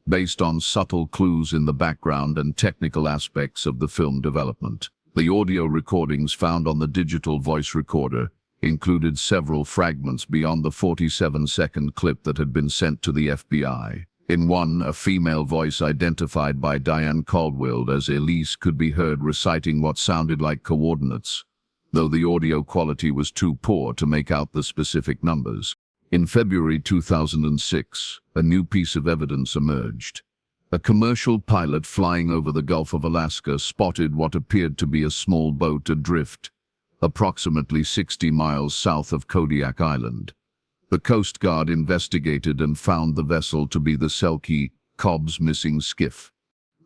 based on subtle clues in the background and technical aspects of the film development. The audio recordings found on the digital voice recorder included several fragments beyond the 47-second clip that had been sent to the FBI. In one, a female voice identified by Diane Caldwell as Elise could be heard reciting what sounded like coordinates, though the audio quality was too poor to make out the specific numbers. In February 2006, a new piece of evidence emerged. A commercial pilot flying over the Gulf of Alaska spotted what appeared to be a small boat adrift, approximately 60 miles south of Kodiak Island. The Coast Guard investigated and found the vessel to be the Selkie, Cobb's missing skiff.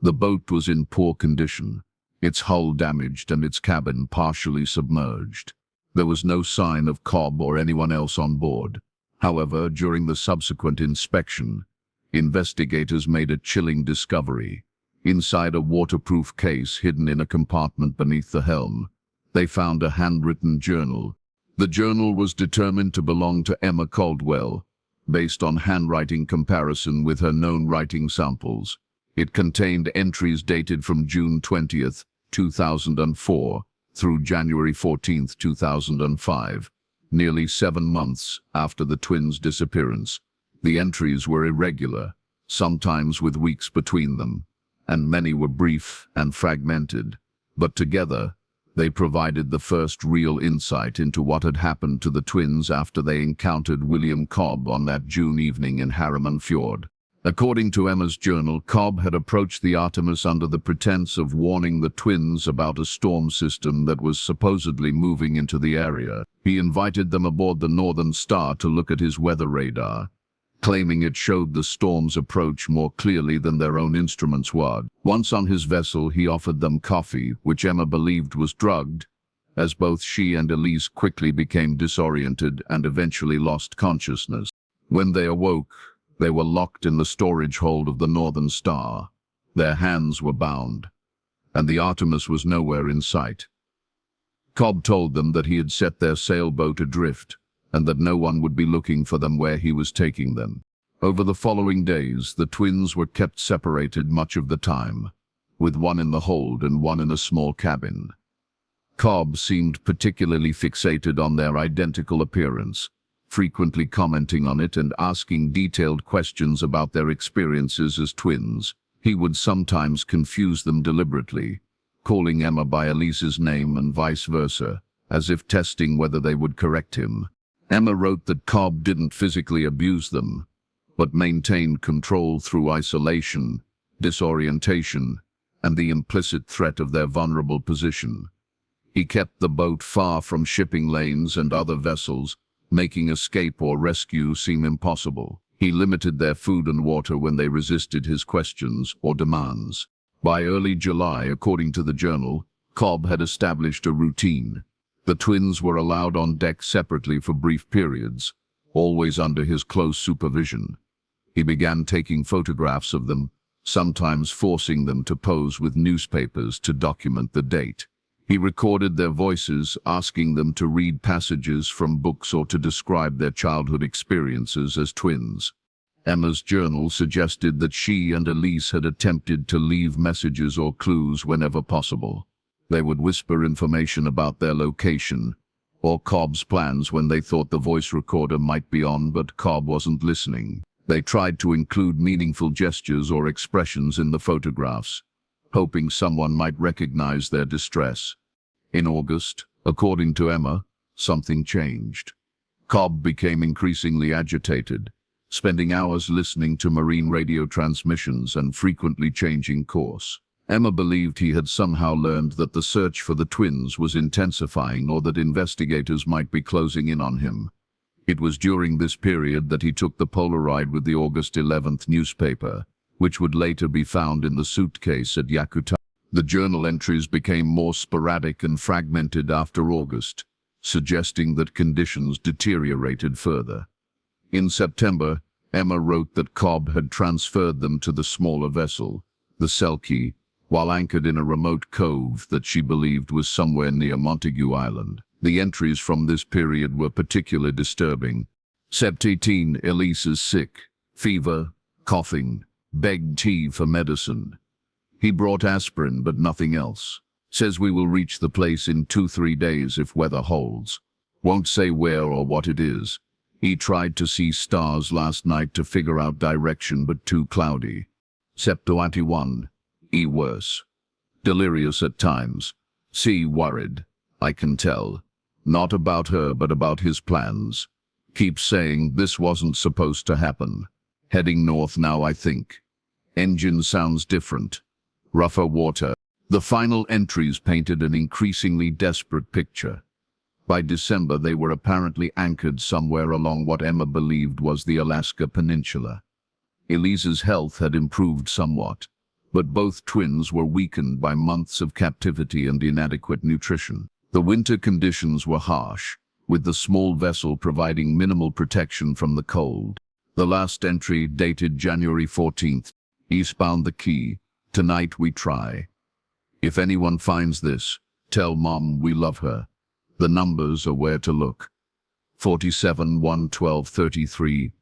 The boat was in poor condition, its hull damaged and its cabin partially submerged. There was no sign of Cobb or anyone else on board. However, during the subsequent inspection, investigators made a chilling discovery. Inside a waterproof case hidden in a compartment beneath the helm, they found a handwritten journal. The journal was determined to belong to Emma Caldwell, based on handwriting comparison with her known writing samples. It contained entries dated from June 20th, 2004 through January 14th, 2005, nearly 7 months after the twins' disappearance. The entries were irregular, sometimes with weeks between them, and many were brief and fragmented, but together they provided the first real insight into what had happened to the twins after they encountered William Cobb on that June evening in Harriman Fjord. According to Emma's journal, Cobb had approached the Artemis under the pretense of warning the twins about a storm system that was supposedly moving into the area. He invited them aboard the Northern Star to look at his weather radar, claiming it showed the storm's approach more clearly than their own instruments would. Once on his vessel, he offered them coffee, which Emma believed was drugged, as both she and Elise quickly became disoriented and eventually lost consciousness. When they awoke, they were locked in the storage hold of the Northern Star. Their hands were bound, and the Artemis was nowhere in sight. Cobb told them that he had set their sailboat adrift, and that no one would be looking for them where he was taking them. Over the following days, the twins were kept separated much of the time, with one in the hold and one in a small cabin. Cobb seemed particularly fixated on their identical appearance, frequently commenting on it and asking detailed questions about their experiences as twins. He would sometimes confuse them deliberately, calling Emma by Elise's name and vice versa, as if testing whether they would correct him. Emma wrote that Cobb didn't physically abuse them, but maintained control through isolation, disorientation, and the implicit threat of their vulnerable position. He kept the boat far from shipping lanes and other vessels, making escape or rescue seem impossible. He limited their food and water when they resisted his questions or demands. By early July, according to the journal, Cobb had established a routine. The twins were allowed on deck separately for brief periods, always under his close supervision. He began taking photographs of them, sometimes forcing them to pose with newspapers to document the date. He recorded their voices, asking them to read passages from books or to describe their childhood experiences as twins. Emma's journal suggested that she and Elise had attempted to leave messages or clues whenever possible. They would whisper information about their location or Cobb's plans when they thought the voice recorder might be on, but Cobb wasn't listening. They tried to include meaningful gestures or expressions in the photographs, hoping someone might recognize their distress. In August, according to Emma, something changed. Cobb became increasingly agitated, spending hours listening to marine radio transmissions and frequently changing course. Emma believed he had somehow learned that the search for the twins was intensifying or that investigators might be closing in on him. It was during this period that he took the Polaroid with the August 11th newspaper, which would later be found in the suitcase at Yakutat. The journal entries became more sporadic and fragmented after August, suggesting that conditions deteriorated further. In September, Emma wrote that Cobb had transferred them to the smaller vessel, the Selkie, while anchored in a remote cove that she believed was somewhere near Montague Island. The entries from this period were particularly disturbing. Sept 18, Elise is sick, fever, coughing, begged tea for medicine. He brought aspirin but nothing else. Says we will reach the place in 2-3 days if weather holds. Won't say where or what it is. He tried to see stars last night to figure out direction but too cloudy. Sept 21, E worse. Delirious at times. C worried. I can tell. Not about her but about his plans. Keeps saying this wasn't supposed to happen. Heading north now I think. Engine sounds different. Rougher water. The final entries painted an increasingly desperate picture. By December they were apparently anchored somewhere along what Emma believed was the Alaska Peninsula. Elise's health had improved somewhat, but both twins were weakened by months of captivity and inadequate nutrition. The winter conditions were harsh, with the small vessel providing minimal protection from the cold. The last entry, dated January 14th, eastbound the Key. Tonight we try. If anyone finds this, tell Mom we love her. The numbers are where to look. 47 1 12 33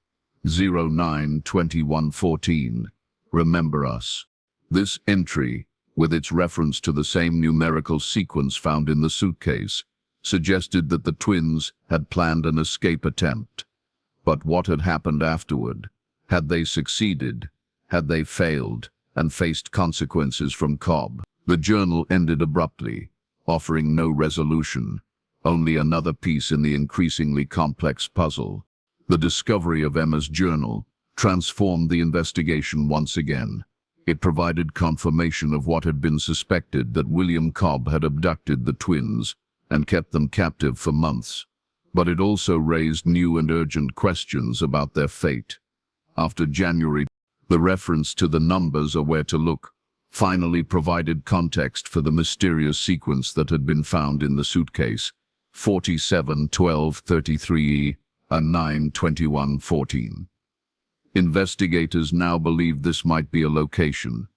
09 21 14. Remember us. This entry, with its reference to the same numerical sequence found in the suitcase, suggested that the twins had planned an escape attempt. But what had happened afterward? Had they succeeded? Had they failed and faced consequences from Cobb? The journal ended abruptly, offering no resolution, only another piece in the increasingly complex puzzle. The discovery of Emma's journal transformed the investigation once again. It provided confirmation of what had been suspected, that William Cobb had abducted the twins and kept them captive for months. But it also raised new and urgent questions about their fate. After January, the reference to the numbers are where to look finally provided context for the mysterious sequence that had been found in the suitcase, 47 12 33 and 9 21 14. Investigators now believed this might be a location,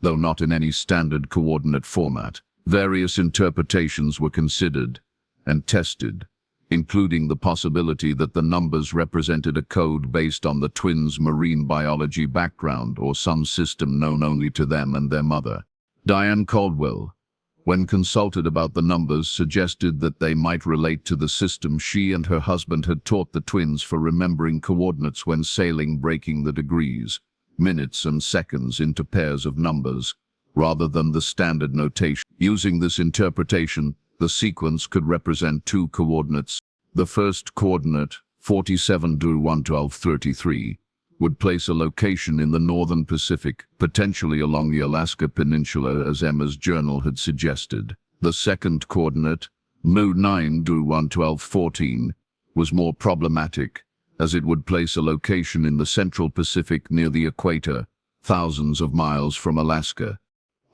though not in any standard coordinate format. Various interpretations were considered and tested, including the possibility that the numbers represented a code based on the twins' marine biology background or some system known only to them and their mother. Diane Caldwell, when consulted about the numbers, suggested that they might relate to the system she and her husband had taught the twins for remembering coordinates when sailing, breaking the degrees, minutes and seconds into pairs of numbers, rather than the standard notation. Using this interpretation, the sequence could represent two coordinates. The first coordinate, 47 1 12 33, would place a location in the northern Pacific, potentially along the Alaska Peninsula as Emma's journal had suggested. The second coordinate, 9 1 12 14, was more problematic, as it would place a location in the central Pacific near the equator, thousands of miles from Alaska.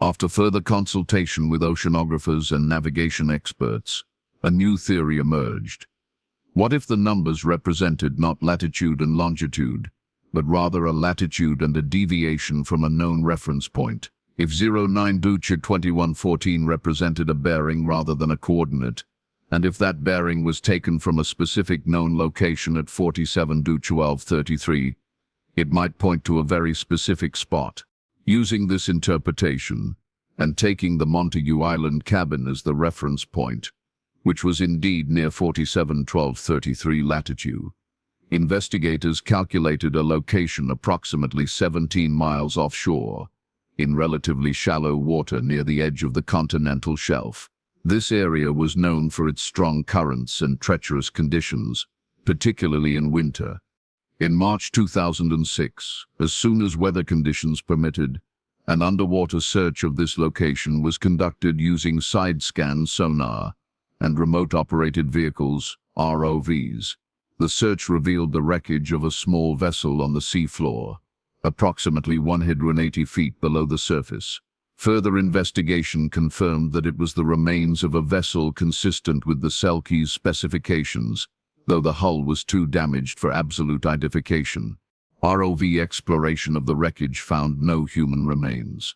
After further consultation with oceanographers and navigation experts, a new theory emerged. What if the numbers represented not latitude and longitude, but rather a latitude and a deviation from a known reference point? If 09-2114 represented a bearing rather than a coordinate, and if that bearing was taken from a specific known location at 47-1233, it might point to a very specific spot. Using this interpretation, and taking the Montague Island cabin as the reference point, which was indeed near 47-1233 latitude, investigators calculated a location approximately 17 miles offshore, in relatively shallow water near the edge of the continental shelf. This area was known for its strong currents and treacherous conditions, particularly in winter. In March 2006, as soon as weather conditions permitted, an underwater search of this location was conducted using side-scan sonar and remote-operated vehicles, ROVs. The search revealed the wreckage of a small vessel on the seafloor, approximately 180 feet below the surface. Further investigation confirmed that it was the remains of a vessel consistent with the Selkie's specifications, though the hull was too damaged for absolute identification. ROV exploration of the wreckage found no human remains.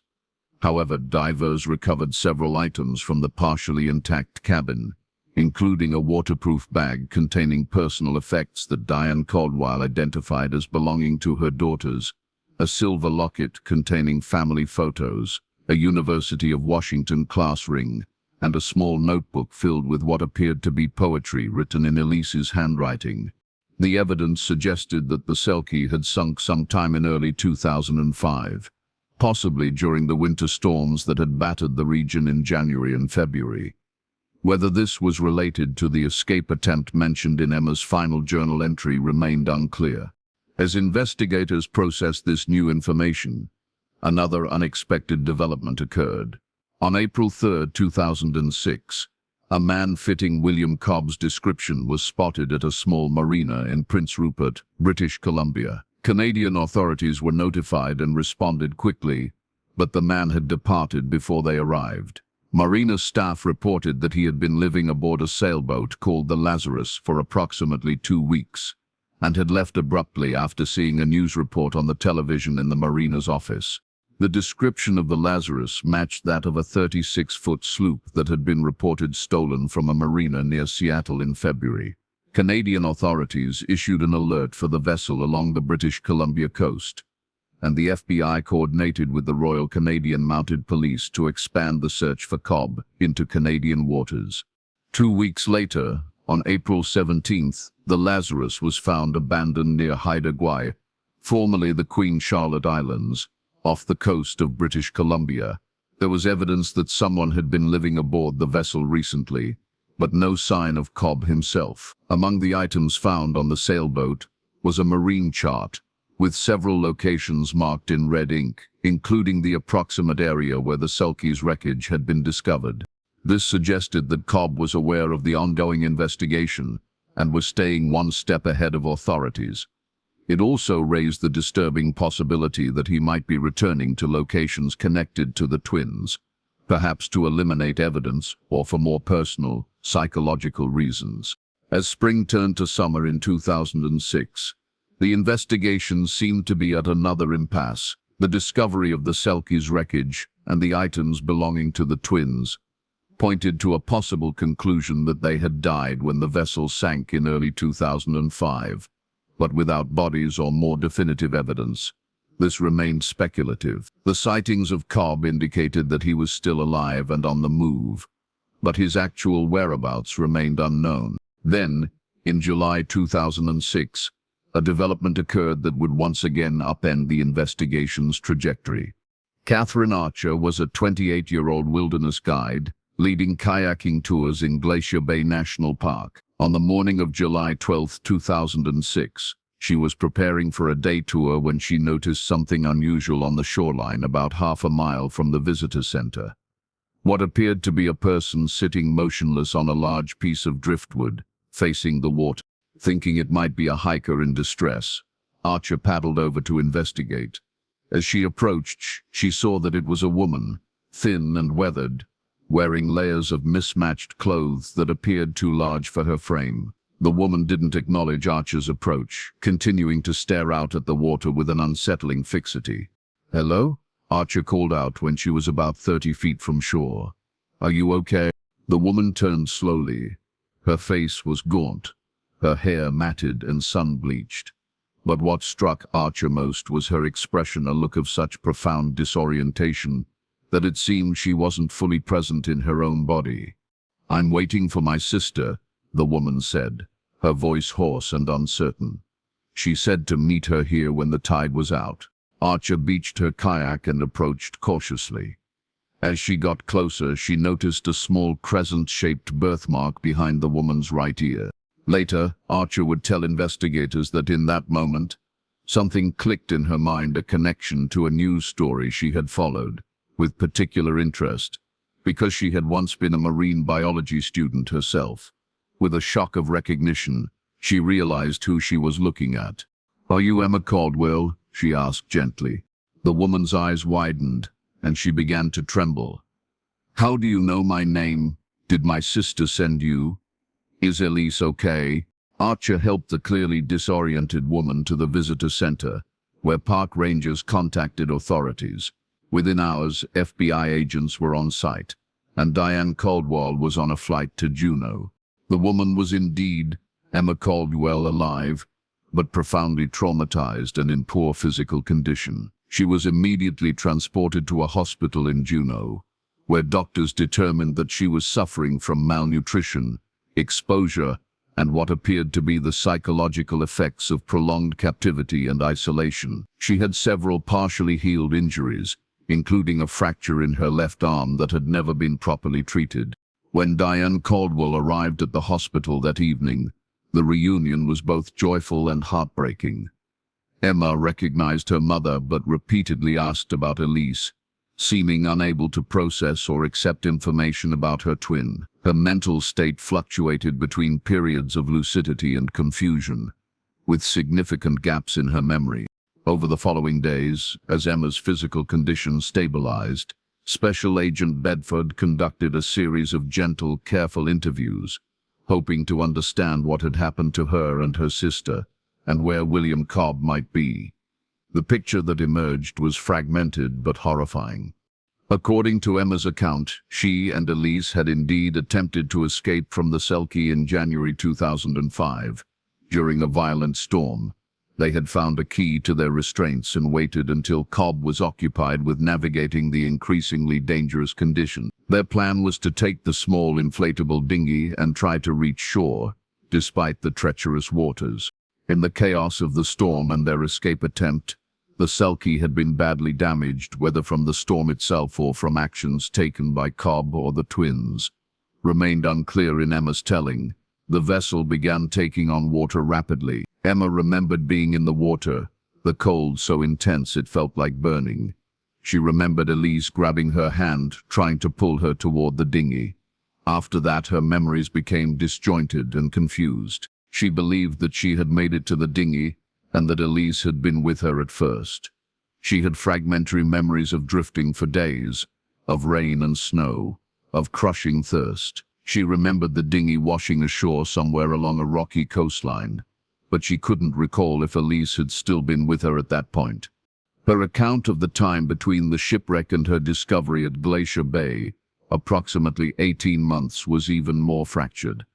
However, divers recovered several items from the partially intact cabin, including a waterproof bag containing personal effects that Diane Caldwell identified as belonging to her daughters, a silver locket containing family photos, a University of Washington class ring, and a small notebook filled with what appeared to be poetry written in Elise's handwriting. The evidence suggested that the Selkie had sunk sometime in early 2005, possibly during the winter storms that had battered the region in January and February. Whether this was related to the escape attempt mentioned in Emma's final journal entry remained unclear. As investigators processed this new information, another unexpected development occurred. On April 3, 2006, a man fitting William Cobb's description was spotted at a small marina in Prince Rupert, British Columbia. Canadian authorities were notified and responded quickly, but the man had departed before they arrived. Marina staff reported that he had been living aboard a sailboat called the Lazarus for approximately 2 weeks, and had left abruptly after seeing a news report on the television in the marina's office. The description of the Lazarus matched that of a 36-foot sloop that had been reported stolen from a marina near Seattle in February. Canadian authorities issued an alert for the vessel along the British Columbia coast, and the FBI coordinated with the Royal Canadian Mounted Police to expand the search for Cobb into Canadian waters. 2 weeks later, on April 17th, the Lazarus was found abandoned near Hideout, formerly the Queen Charlotte Islands, off the coast of British Columbia. There was evidence that someone had been living aboard the vessel recently, but no sign of Cobb himself. Among the items found on the sailboat was a marine chart, with several locations marked in red ink, including the approximate area where the Selkie's wreckage had been discovered. This suggested that Cobb was aware of the ongoing investigation and was staying one step ahead of authorities. It also raised the disturbing possibility that he might be returning to locations connected to the twins, perhaps to eliminate evidence or for more personal, psychological reasons. As spring turned to summer in 2006, the investigation seemed to be at another impasse. The discovery of the Selkie's wreckage and the items belonging to the twins pointed to a possible conclusion that they had died when the vessel sank in early 2005, but without bodies or more definitive evidence. This remained speculative. The sightings of Cobb indicated that he was still alive and on the move, but his actual whereabouts remained unknown. Then, in July 2006, a development occurred that would once again upend the investigation's trajectory. Catherine Archer was a 28-year-old wilderness guide, leading kayaking tours in Glacier Bay National Park. On the morning of July 12, 2006, she was preparing for a day tour when she noticed something unusual on the shoreline about half a mile from the visitor center. What appeared to be a person sitting motionless on a large piece of driftwood, facing the water. Thinking it might be a hiker in distress, Archer paddled over to investigate. As she approached, she saw that it was a woman, thin and weathered, wearing layers of mismatched clothes that appeared too large for her frame. The woman didn't acknowledge Archer's approach, continuing to stare out at the water with an unsettling fixity. "Hello?" Archer called out when she was about 30 feet from shore. "Are you okay?" The woman turned slowly. Her face was gaunt, her hair matted and sun-bleached. But what struck Archer most was her expression, a look of such profound disorientation that it seemed she wasn't fully present in her own body. "I'm waiting for my sister," the woman said, her voice hoarse and uncertain. "She said to meet her here when the tide was out." Archer beached her kayak and approached cautiously. As she got closer, she noticed a small crescent-shaped birthmark behind the woman's right ear. Later, Archer would tell investigators that in that moment, something clicked in her mind, a connection to a news story she had followed with particular interest, because she had once been a marine biology student herself. With a shock of recognition, She realized who she was looking at. "Are you Emma Caldwell?" she asked gently. The woman's eyes widened, and she began to tremble. "How do you know my name? Did my sister send you? Is Elise okay?" Archer helped the clearly disoriented woman to the visitor center, where park rangers contacted authorities. Within hours, FBI agents were on site, and Diane Caldwell was on a flight to Juneau. The woman was indeed Emma Caldwell, alive, but profoundly traumatized and in poor physical condition. She was immediately transported to a hospital in Juneau, where doctors determined that she was suffering from malnutrition, exposure, and what appeared to be the psychological effects of prolonged captivity and isolation. She had several partially healed injuries, including a fracture in her left arm that had never been properly treated. When Diane Caldwell arrived at the hospital that evening, the reunion was both joyful and heartbreaking. Emma recognized her mother but repeatedly asked about Elise, seeming unable to process or accept information about her twin. Her mental state fluctuated between periods of lucidity and confusion, with significant gaps in her memory. Over the following days, as Emma's physical condition stabilized, Special Agent Bedford conducted a series of gentle, careful interviews, hoping to understand what had happened to her and her sister, and where William Cobb might be. The picture that emerged was fragmented but horrifying. According to Emma's account, she and Elise had indeed attempted to escape from the Selkie in January 2005. During a violent storm, they had found a key to their restraints and waited until Cobb was occupied with navigating the increasingly dangerous condition. Their plan was to take the small inflatable dinghy and try to reach shore, despite the treacherous waters. In the chaos of the storm and their escape attempt, the Selkie had been badly damaged, whether from the storm itself or from actions taken by Cobb or the twins. Remained unclear in Emma's telling. The vessel began taking on water rapidly. Emma remembered being in the water, the cold so intense it felt like burning. She remembered Elise grabbing her hand, trying to pull her toward the dinghy. After that, her memories became disjointed and confused. She believed that she had made it to the dinghy and that Elise had been with her at first. She had fragmentary memories of drifting for days, of rain and snow, of crushing thirst. She remembered the dinghy washing ashore somewhere along a rocky coastline, but she couldn't recall if Elise had still been with her at that point. Her account of the time between the shipwreck and her discovery at Glacier Bay, approximately 18 months, was even more fractured.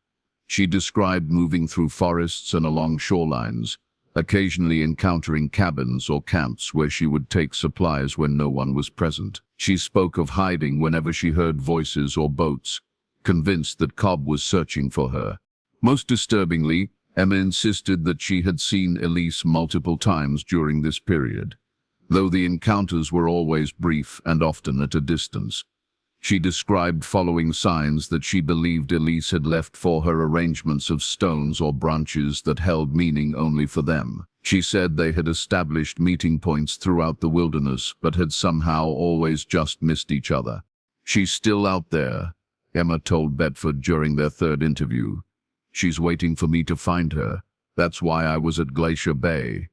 She described moving through forests and along shorelines, occasionally encountering cabins or camps where she would take supplies when no one was present. She spoke of hiding whenever she heard voices or boats, convinced that Cobb was searching for her. Most disturbingly, Emma insisted that she had seen Elise multiple times during this period, though the encounters were always brief and often at a distance. She described following signs that she believed Elise had left for her arrangements of stones or branches that held meaning only for them. She said they had established meeting points throughout the wilderness, but had somehow always just missed each other. "She's still out there," Emma told Bedford during their third interview. "She's waiting for me to find her. That's why I was at Glacier Bay.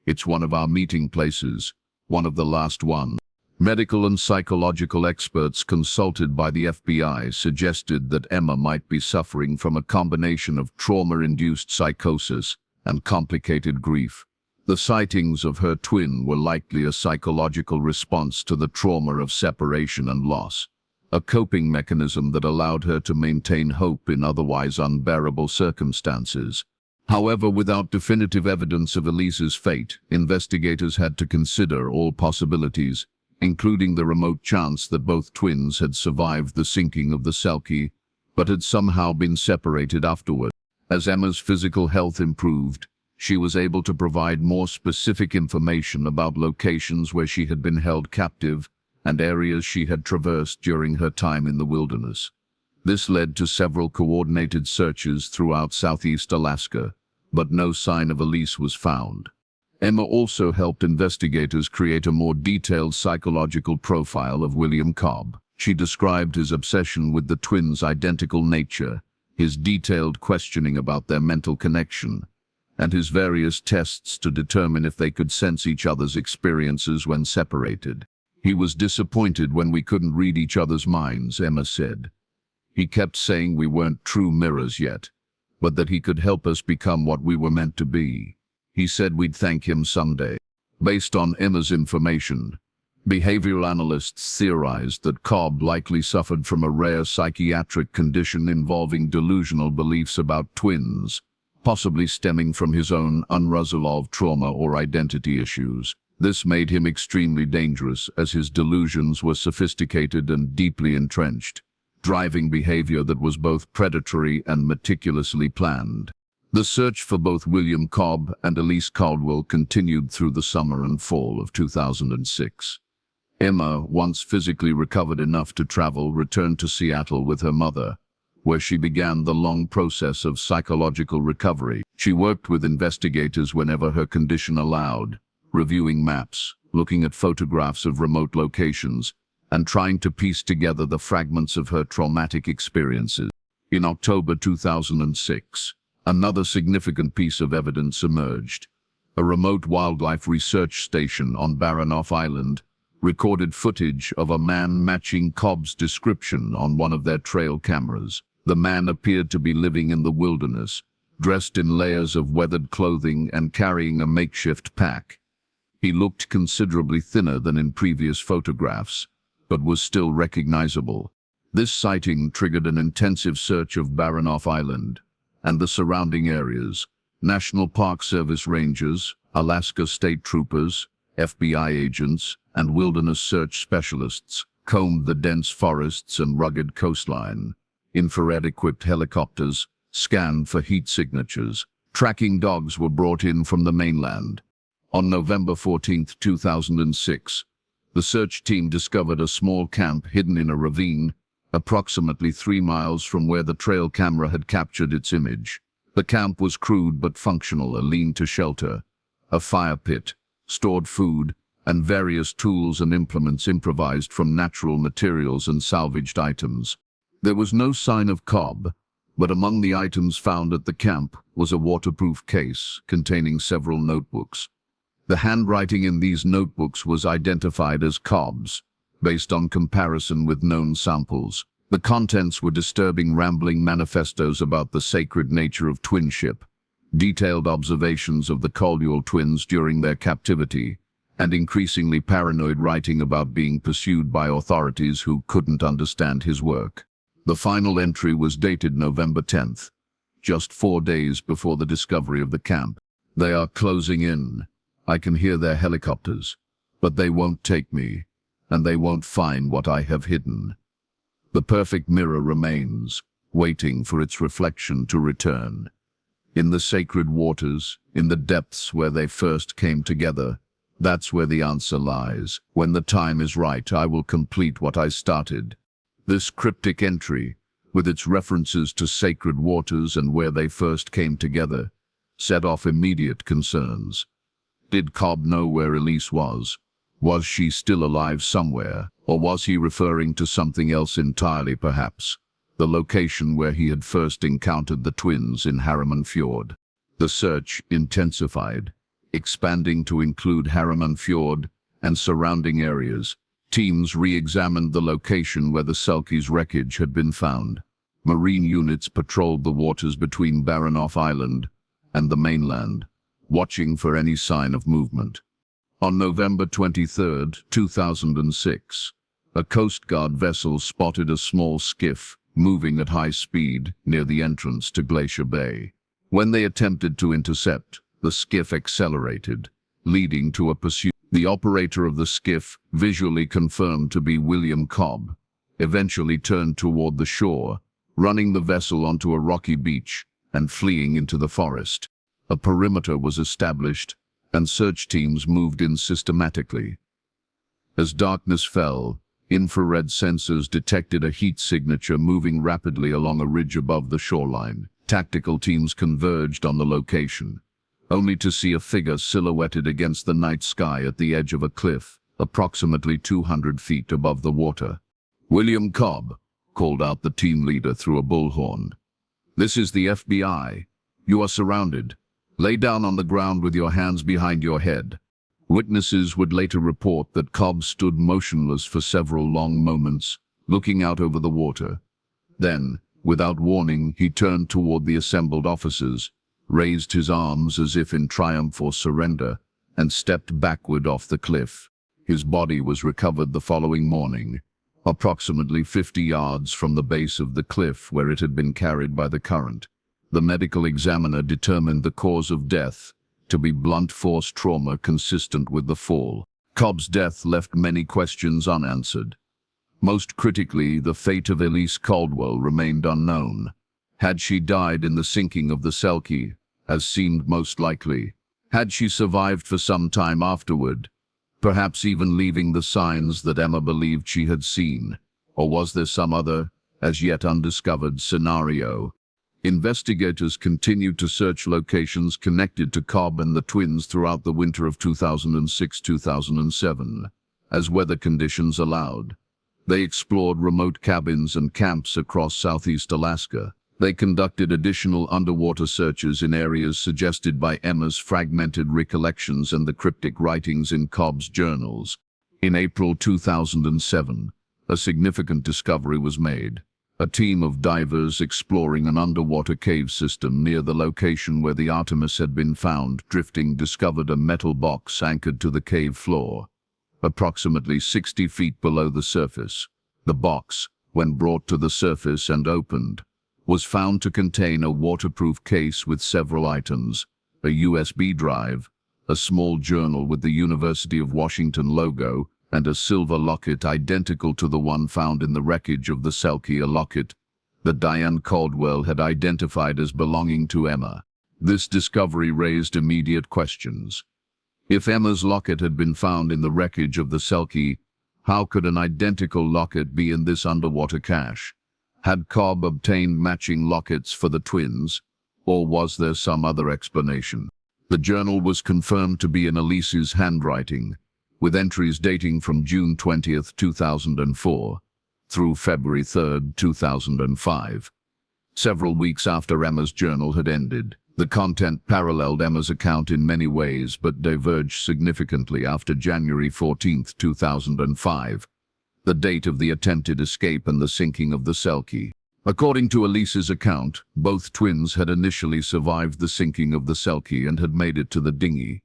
It's one of our meeting places, one of the last ones." Medical and psychological experts consulted by the FBI suggested that Emma might be suffering from a combination of trauma-induced psychosis and complicated grief. The sightings of her twin were likely a psychological response to the trauma of separation and loss, a coping mechanism that allowed her to maintain hope in otherwise unbearable circumstances. However, without definitive evidence of Elise's fate, investigators had to consider all possibilities, including the remote chance that both twins had survived the sinking of the Selkie, but had somehow been separated afterward. As Emma's physical health improved, she was able to provide more specific information about locations where she had been held captive and areas she had traversed during her time in the wilderness. This led to several coordinated searches throughout southeast Alaska, but no sign of Elise was found. Emma also helped investigators create a more detailed psychological profile of William Cobb. She described his obsession with the twins' identical nature, his detailed questioning about their mental connection, and his various tests to determine if they could sense each other's experiences when separated. He was disappointed when we couldn't read each other's minds, Emma said. He kept saying we weren't true mirrors yet, but that he could help us become what we were meant to be. He said we'd thank him someday. Based on Emma's information, behavioral analysts theorized that Cobb likely suffered from a rare psychiatric condition involving delusional beliefs about twins, possibly stemming from his own unresolved trauma or identity issues. This made him extremely dangerous, as his delusions were sophisticated and deeply entrenched, driving behavior that was both predatory and meticulously planned. The search for both William Cobb and Elise Caldwell continued through the summer and fall of 2006. Emma, once physically recovered enough to travel, returned to Seattle with her mother, where she began the long process of psychological recovery. She worked with investigators whenever her condition allowed, reviewing maps, looking at photographs of remote locations, and trying to piece together the fragments of her traumatic experiences. In October 2006, another significant piece of evidence emerged. A remote wildlife research station on Baranof Island recorded footage of a man matching Cobb's description on one of their trail cameras. The man appeared to be living in the wilderness, dressed in layers of weathered clothing and carrying a makeshift pack. He looked considerably thinner than in previous photographs, but was still recognizable. This sighting triggered an intensive search of Baranof Island and the surrounding areas. National Park Service rangers, Alaska state troopers, FBI agents, and wilderness search specialists combed the dense forests and rugged coastline. Infrared-equipped helicopters scanned for heat signatures. Tracking dogs were brought in from the mainland. On November 14, 2006, the search team discovered a small camp hidden in a ravine, approximately 3 miles from where the trail camera had captured its image. The camp was crude but functional: a lean-to shelter, a fire pit, stored food, and various tools and implements improvised from natural materials and salvaged items. There was no sign of Cobb, but among the items found at the camp was a waterproof case containing several notebooks. The handwriting in these notebooks was identified as Cobb's, based on comparison with known samples. The contents were disturbing, rambling manifestos about the sacred nature of twinship, detailed observations of the Caldwell twins during their captivity, and increasingly paranoid writing about being pursued by authorities who couldn't understand his work. The final entry was dated November 10th, just 4 days before the discovery of the camp. "They are closing in. I can hear their helicopters, but they won't take me, and they won't find what I have hidden." The perfect mirror remains, waiting for its reflection to return. In the sacred waters, in the depths where they first came together, that's where the answer lies. When the time is right, I will complete what I started. This cryptic entry, with its references to sacred waters and where they first came together, set off immediate concerns. Did Cobb know where Elise was? Was she still alive somewhere? Or was he referring to something else entirely, perhaps the location where he had first encountered the twins in Harriman Fjord? The search intensified, expanding to include Harriman Fjord and surrounding areas. Teams re-examined the location where the Selkie's wreckage had been found. Marine units patrolled the waters between Baranof Island and the mainland, watching for any sign of movement. On November 23, 2006, a Coast Guard vessel spotted a small skiff moving at high speed near the entrance to Glacier Bay. When they attempted to intercept, the skiff accelerated, leading to a pursuit. The operator of the skiff, visually confirmed to be William Cobb, eventually turned toward the shore, running the vessel onto a rocky beach and fleeing into the forest. A perimeter was established, and search teams moved in systematically. As darkness fell, infrared sensors detected a heat signature moving rapidly along a ridge above the shoreline. Tactical teams converged on the location, only to see a figure silhouetted against the night sky at the edge of a cliff, approximately 200 feet above the water. "William Cobb," called out the team leader through a bullhorn. This is the FBI. You are surrounded. Lay down on the ground with your hands behind your head. Witnesses would later report that Cobb stood motionless for several long moments, looking out over the water. Then, without warning, he turned toward the assembled officers, raised his arms as if in triumph or surrender, and stepped backward off the cliff. His body was recovered the following morning, approximately 50 yards from the base of the cliff where it had been carried by the current. The medical examiner determined the cause of death to be blunt force trauma consistent with the fall. Cobb's death left many questions unanswered. Most critically, the fate of Elise Caldwell remained unknown. Had she died in the sinking of the Selkie, as seemed most likely? Had she survived for some time afterward, perhaps even leaving the signs that Emma believed she had seen? Or was there some other, as yet undiscovered, scenario? Investigators continued to search locations connected to Cobb and the twins throughout the winter of 2006-2007, as weather conditions allowed. They explored remote cabins and camps across southeast Alaska. They conducted additional underwater searches in areas suggested by Emma's fragmented recollections and the cryptic writings in Cobb's journals. In April 2007, a significant discovery was made. A team of divers exploring an underwater cave system near the location where the Artemis had been found drifting discovered a metal box anchored to the cave floor, approximately 60 feet below the surface. The box, when brought to the surface and opened, was found to contain a waterproof case with several items: a USB drive, a small journal with the University of Washington logo, and a silver locket identical to the one found in the wreckage of the Selkie, a locket that Diane Caldwell had identified as belonging to Emma. This discovery raised immediate questions. If Emma's locket had been found in the wreckage of the Selkie, how could an identical locket be in this underwater cache? Had Cobb obtained matching lockets for the twins, or was there some other explanation? The journal was confirmed to be in Elise's handwriting, with entries dating from June 20, 2004, through February 3, 2005. Several weeks after Emma's journal had ended, the content paralleled Emma's account in many ways but diverged significantly after January 14, 2005, the date of the attempted escape and the sinking of the Selkie. According to Elise's account, both twins had initially survived the sinking of the Selkie and had made it to the dinghy.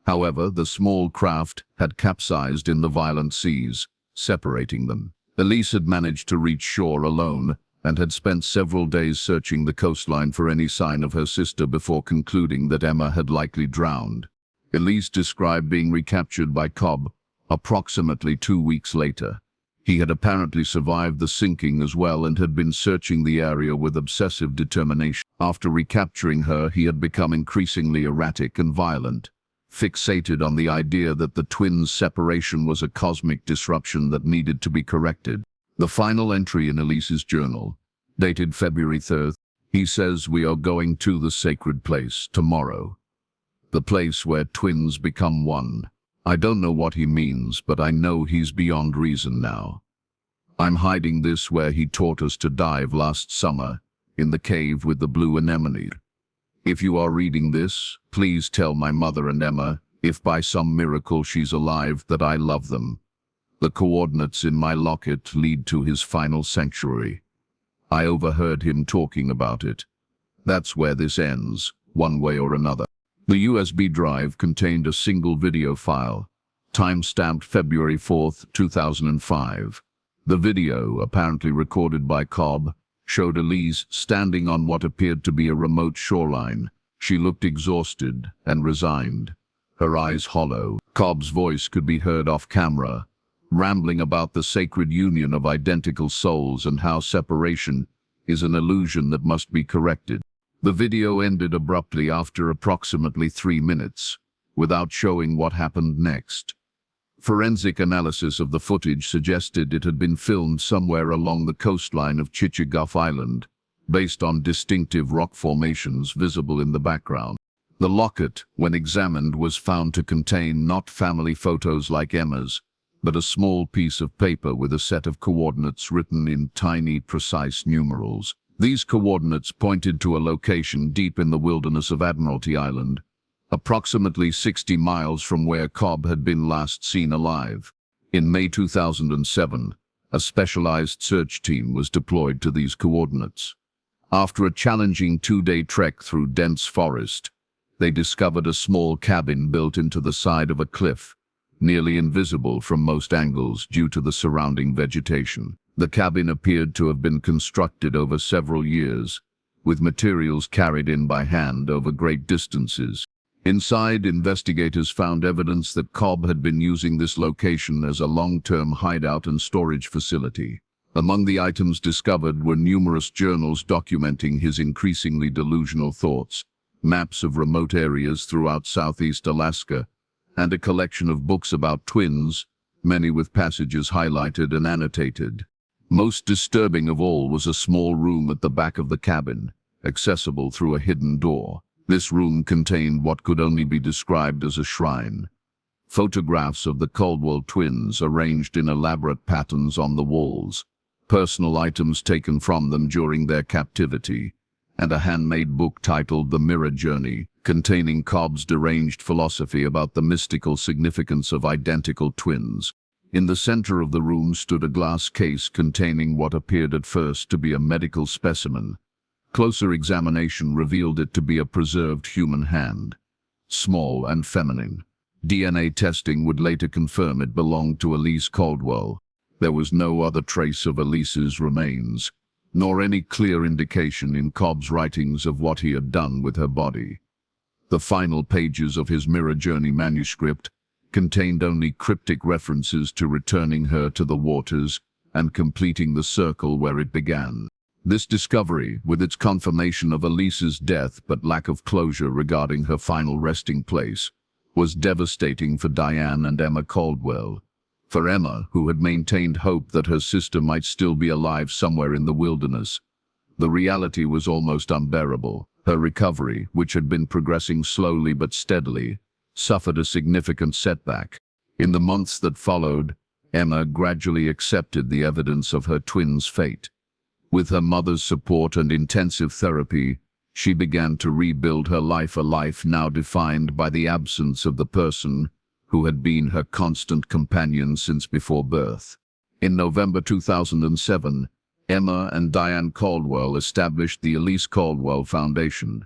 However, the small craft had capsized in the violent seas, separating them. Elise had managed to reach shore alone and had spent several days searching the coastline for any sign of her sister before concluding that Emma had likely drowned. Elise described being recaptured by Cobb approximately 2 weeks later. He had apparently survived the sinking as well and had been searching the area with obsessive determination. After recapturing her, he had become increasingly erratic and violent, fixated on the idea that the twins' separation was a cosmic disruption that needed to be corrected. The final entry in Elise's journal, dated February 3rd, he says, "We are going to the sacred place tomorrow. The place where twins become one." I don't know what he means, but I know he's beyond reason now. I'm hiding this where he taught us to dive last summer, in the cave with the blue anemone. If you are reading this, please tell my mother and Emma, if by some miracle she's alive, that I love them. The coordinates in my locket lead to his final sanctuary. I overheard him talking about it. That's where this ends, one way or another. The USB drive contained a single video file, time-stamped February 4, 2005. The video, apparently recorded by Cobb, showed Elise standing on what appeared to be a remote shoreline. She looked exhausted and resigned, her eyes hollow. Cobb's voice could be heard off camera, rambling about the sacred union of identical souls and how separation is an illusion that must be corrected. The video ended abruptly after approximately 3 minutes, without showing what happened next. Forensic analysis of the footage suggested it had been filmed somewhere along the coastline of Chichagof Island, based on distinctive rock formations visible in the background. The locket, when examined, was found to contain not family photos like Emma's, but a small piece of paper with a set of coordinates written in tiny, precise numerals. These coordinates pointed to a location deep in the wilderness of Admiralty Island, approximately 60 miles from where Cobb had been last seen alive. In May 2007, a specialized search team was deployed to these coordinates. After a challenging 2-day trek through dense forest, they discovered a small cabin built into the side of a cliff, nearly invisible from most angles due to the surrounding vegetation. The cabin appeared to have been constructed over several years, with materials carried in by hand over great distances. Inside, investigators found evidence that Cobb had been using this location as a long-term hideout and storage facility. Among the items discovered were numerous journals documenting his increasingly delusional thoughts, maps of remote areas throughout southeast Alaska, and a collection of books about twins, many with passages highlighted and annotated. Most disturbing of all was a small room at the back of the cabin, accessible through a hidden door. This room contained what could only be described as a shrine. Photographs of the Caldwell twins arranged in elaborate patterns on the walls, personal items taken from them during their captivity, and a handmade book titled The Mirror Journey, containing Cobb's deranged philosophy about the mystical significance of identical twins. In the center of the room stood a glass case containing what appeared at first to be a medical specimen. Closer examination revealed it to be a preserved human hand, small and feminine. DNA testing would later confirm it belonged to Elise Caldwell. There was no other trace of Elise's remains, nor any clear indication in Cobb's writings of what he had done with her body. The final pages of his Mirror Journey manuscript contained only cryptic references to returning her to the waters and completing the circle where it began. This discovery, with its confirmation of Elise's death but lack of closure regarding her final resting place, was devastating for Diane and Emma Caldwell. For Emma, who had maintained hope that her sister might still be alive somewhere in the wilderness, the reality was almost unbearable. Her recovery, which had been progressing slowly but steadily, suffered a significant setback. In the months that followed, Emma gradually accepted the evidence of her twins' fate. With her mother's support and intensive therapy, she began to rebuild her life, a life now defined by the absence of the person who had been her constant companion since before birth. In November 2007, Emma and Diane Caldwell established the Elise Caldwell Foundation,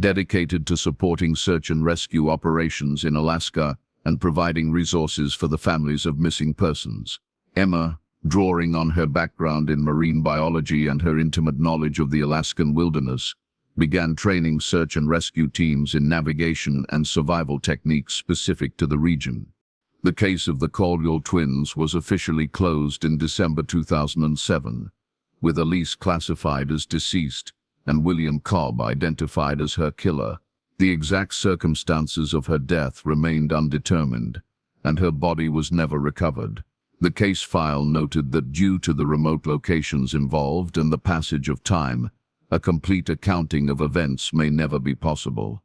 dedicated to supporting search and rescue operations in Alaska and providing resources for the families of missing persons. Emma, drawing on her background in marine biology and her intimate knowledge of the Alaskan wilderness, began training search and rescue teams in navigation and survival techniques specific to the region. The case of the Caldwell twins was officially closed in December 2007, with Elise classified as deceased and William Cobb identified as her killer. The exact circumstances of her death remained undetermined, and her body was never recovered. The case file noted that due to the remote locations involved and the passage of time, a complete accounting of events may never be possible.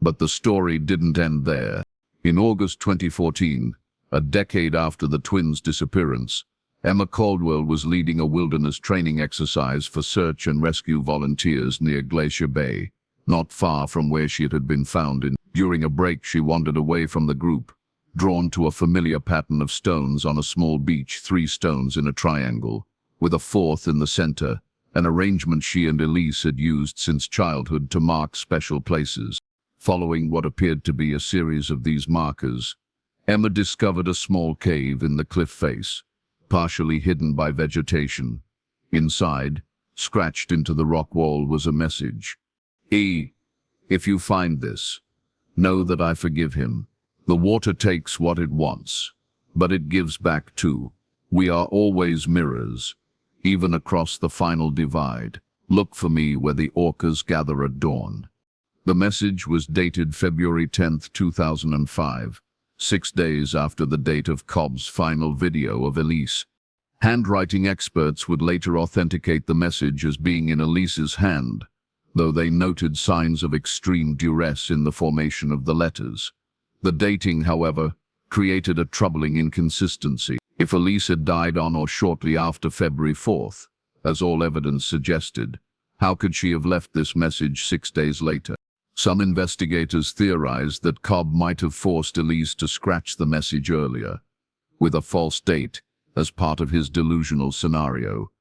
But the story didn't end there. In August 2014, a decade after the twins' disappearance, Emma Caldwell was leading a wilderness training exercise for search and rescue volunteers near Glacier Bay, not far from where she had been found. During a break, she wandered away from the group, drawn to a familiar pattern of stones on a small beach, 3 stones in a triangle, with a 4th in the center, an arrangement she and Elise had used since childhood to mark special places. Following what appeared to be a series of these markers, Emma discovered a small cave in the cliff face, partially hidden by vegetation. Inside, scratched into the rock wall, was a message. If you find this, know that I forgive him. The water takes what it wants, but it gives back too. We are always mirrors, even across the final divide. Look for me where the orcas gather at dawn. The message was dated February 10, 2005. 6 days after the date of Cobb's final video of Elise. Handwriting experts would later authenticate the message as being in Elise's hand, though they noted signs of extreme duress in the formation of the letters. The dating, however, created a troubling inconsistency. If Elise had died on or shortly after February 4th, as all evidence suggested, How could she have left this message 6 days later? Some investigators theorized that Cobb might have forced Elise to scratch the message earlier, with a false date, as part of his delusional scenario.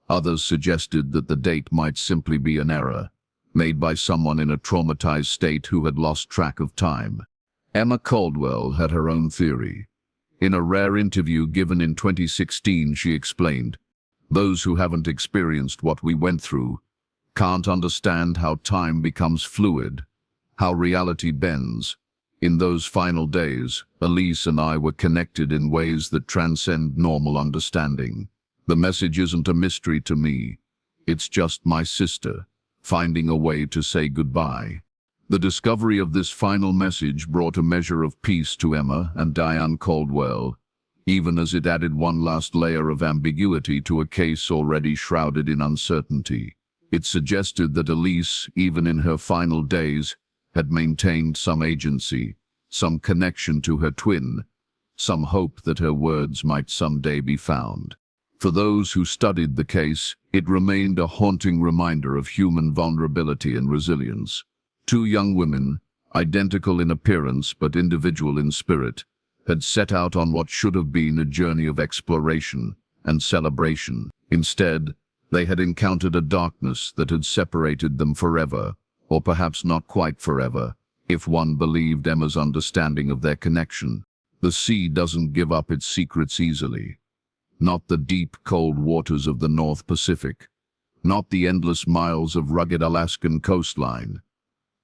Others suggested that the date might simply be an error, made by someone in a traumatized state who had lost track of time. Emma Caldwell had her own theory. In a rare interview given in 2016, she explained, "Those who haven't experienced what we went through can't understand how time becomes fluid, how reality bends. In those final days, Elise and I were connected in ways that transcend normal understanding. The message isn't a mystery to me. It's just my sister, finding a way to say goodbye." The discovery of this final message brought a measure of peace to Emma and Diane Caldwell, even as it added one last layer of ambiguity to a case already shrouded in uncertainty. It suggested that Elise, even in her final days, had maintained some agency, some connection to her twin, some hope that her words might someday be found. For those who studied the case, it remained a haunting reminder of human vulnerability and resilience. Two young women, identical in appearance but individual in spirit, had set out on what should have been a journey of exploration and celebration. Instead, they had encountered a darkness that had separated them forever, or perhaps not quite forever, if one believed Emma's understanding of their connection. The sea doesn't give up its secrets easily. Not the deep, cold waters of the North Pacific. Not the endless miles of rugged Alaskan coastline.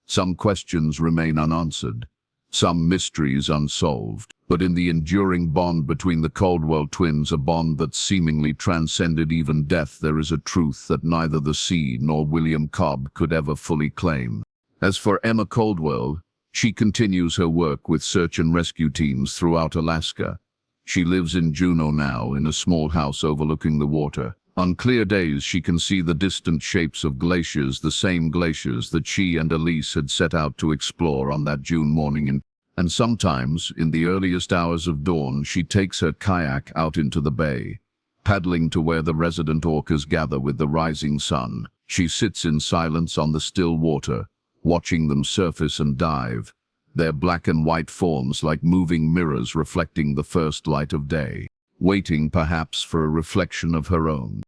Some questions remain unanswered, some mysteries unsolved. But in the enduring bond between the Caldwell twins, a bond that seemingly transcended even death, there is a truth that neither the sea nor William Cobb could ever fully claim. As for Emma Caldwell, she continues her work with search and rescue teams throughout Alaska. She lives in Juneau now, in a small house overlooking the water. On clear days, she can see the distant shapes of glaciers, the same glaciers that she and Elise had set out to explore on that June morning. And sometimes, in the earliest hours of dawn, she takes her kayak out into the bay, paddling to where the resident orcas gather with the rising sun. She sits in silence on the still water, watching them surface and dive, their black and white forms like moving mirrors reflecting the first light of day, waiting perhaps for a reflection of her own.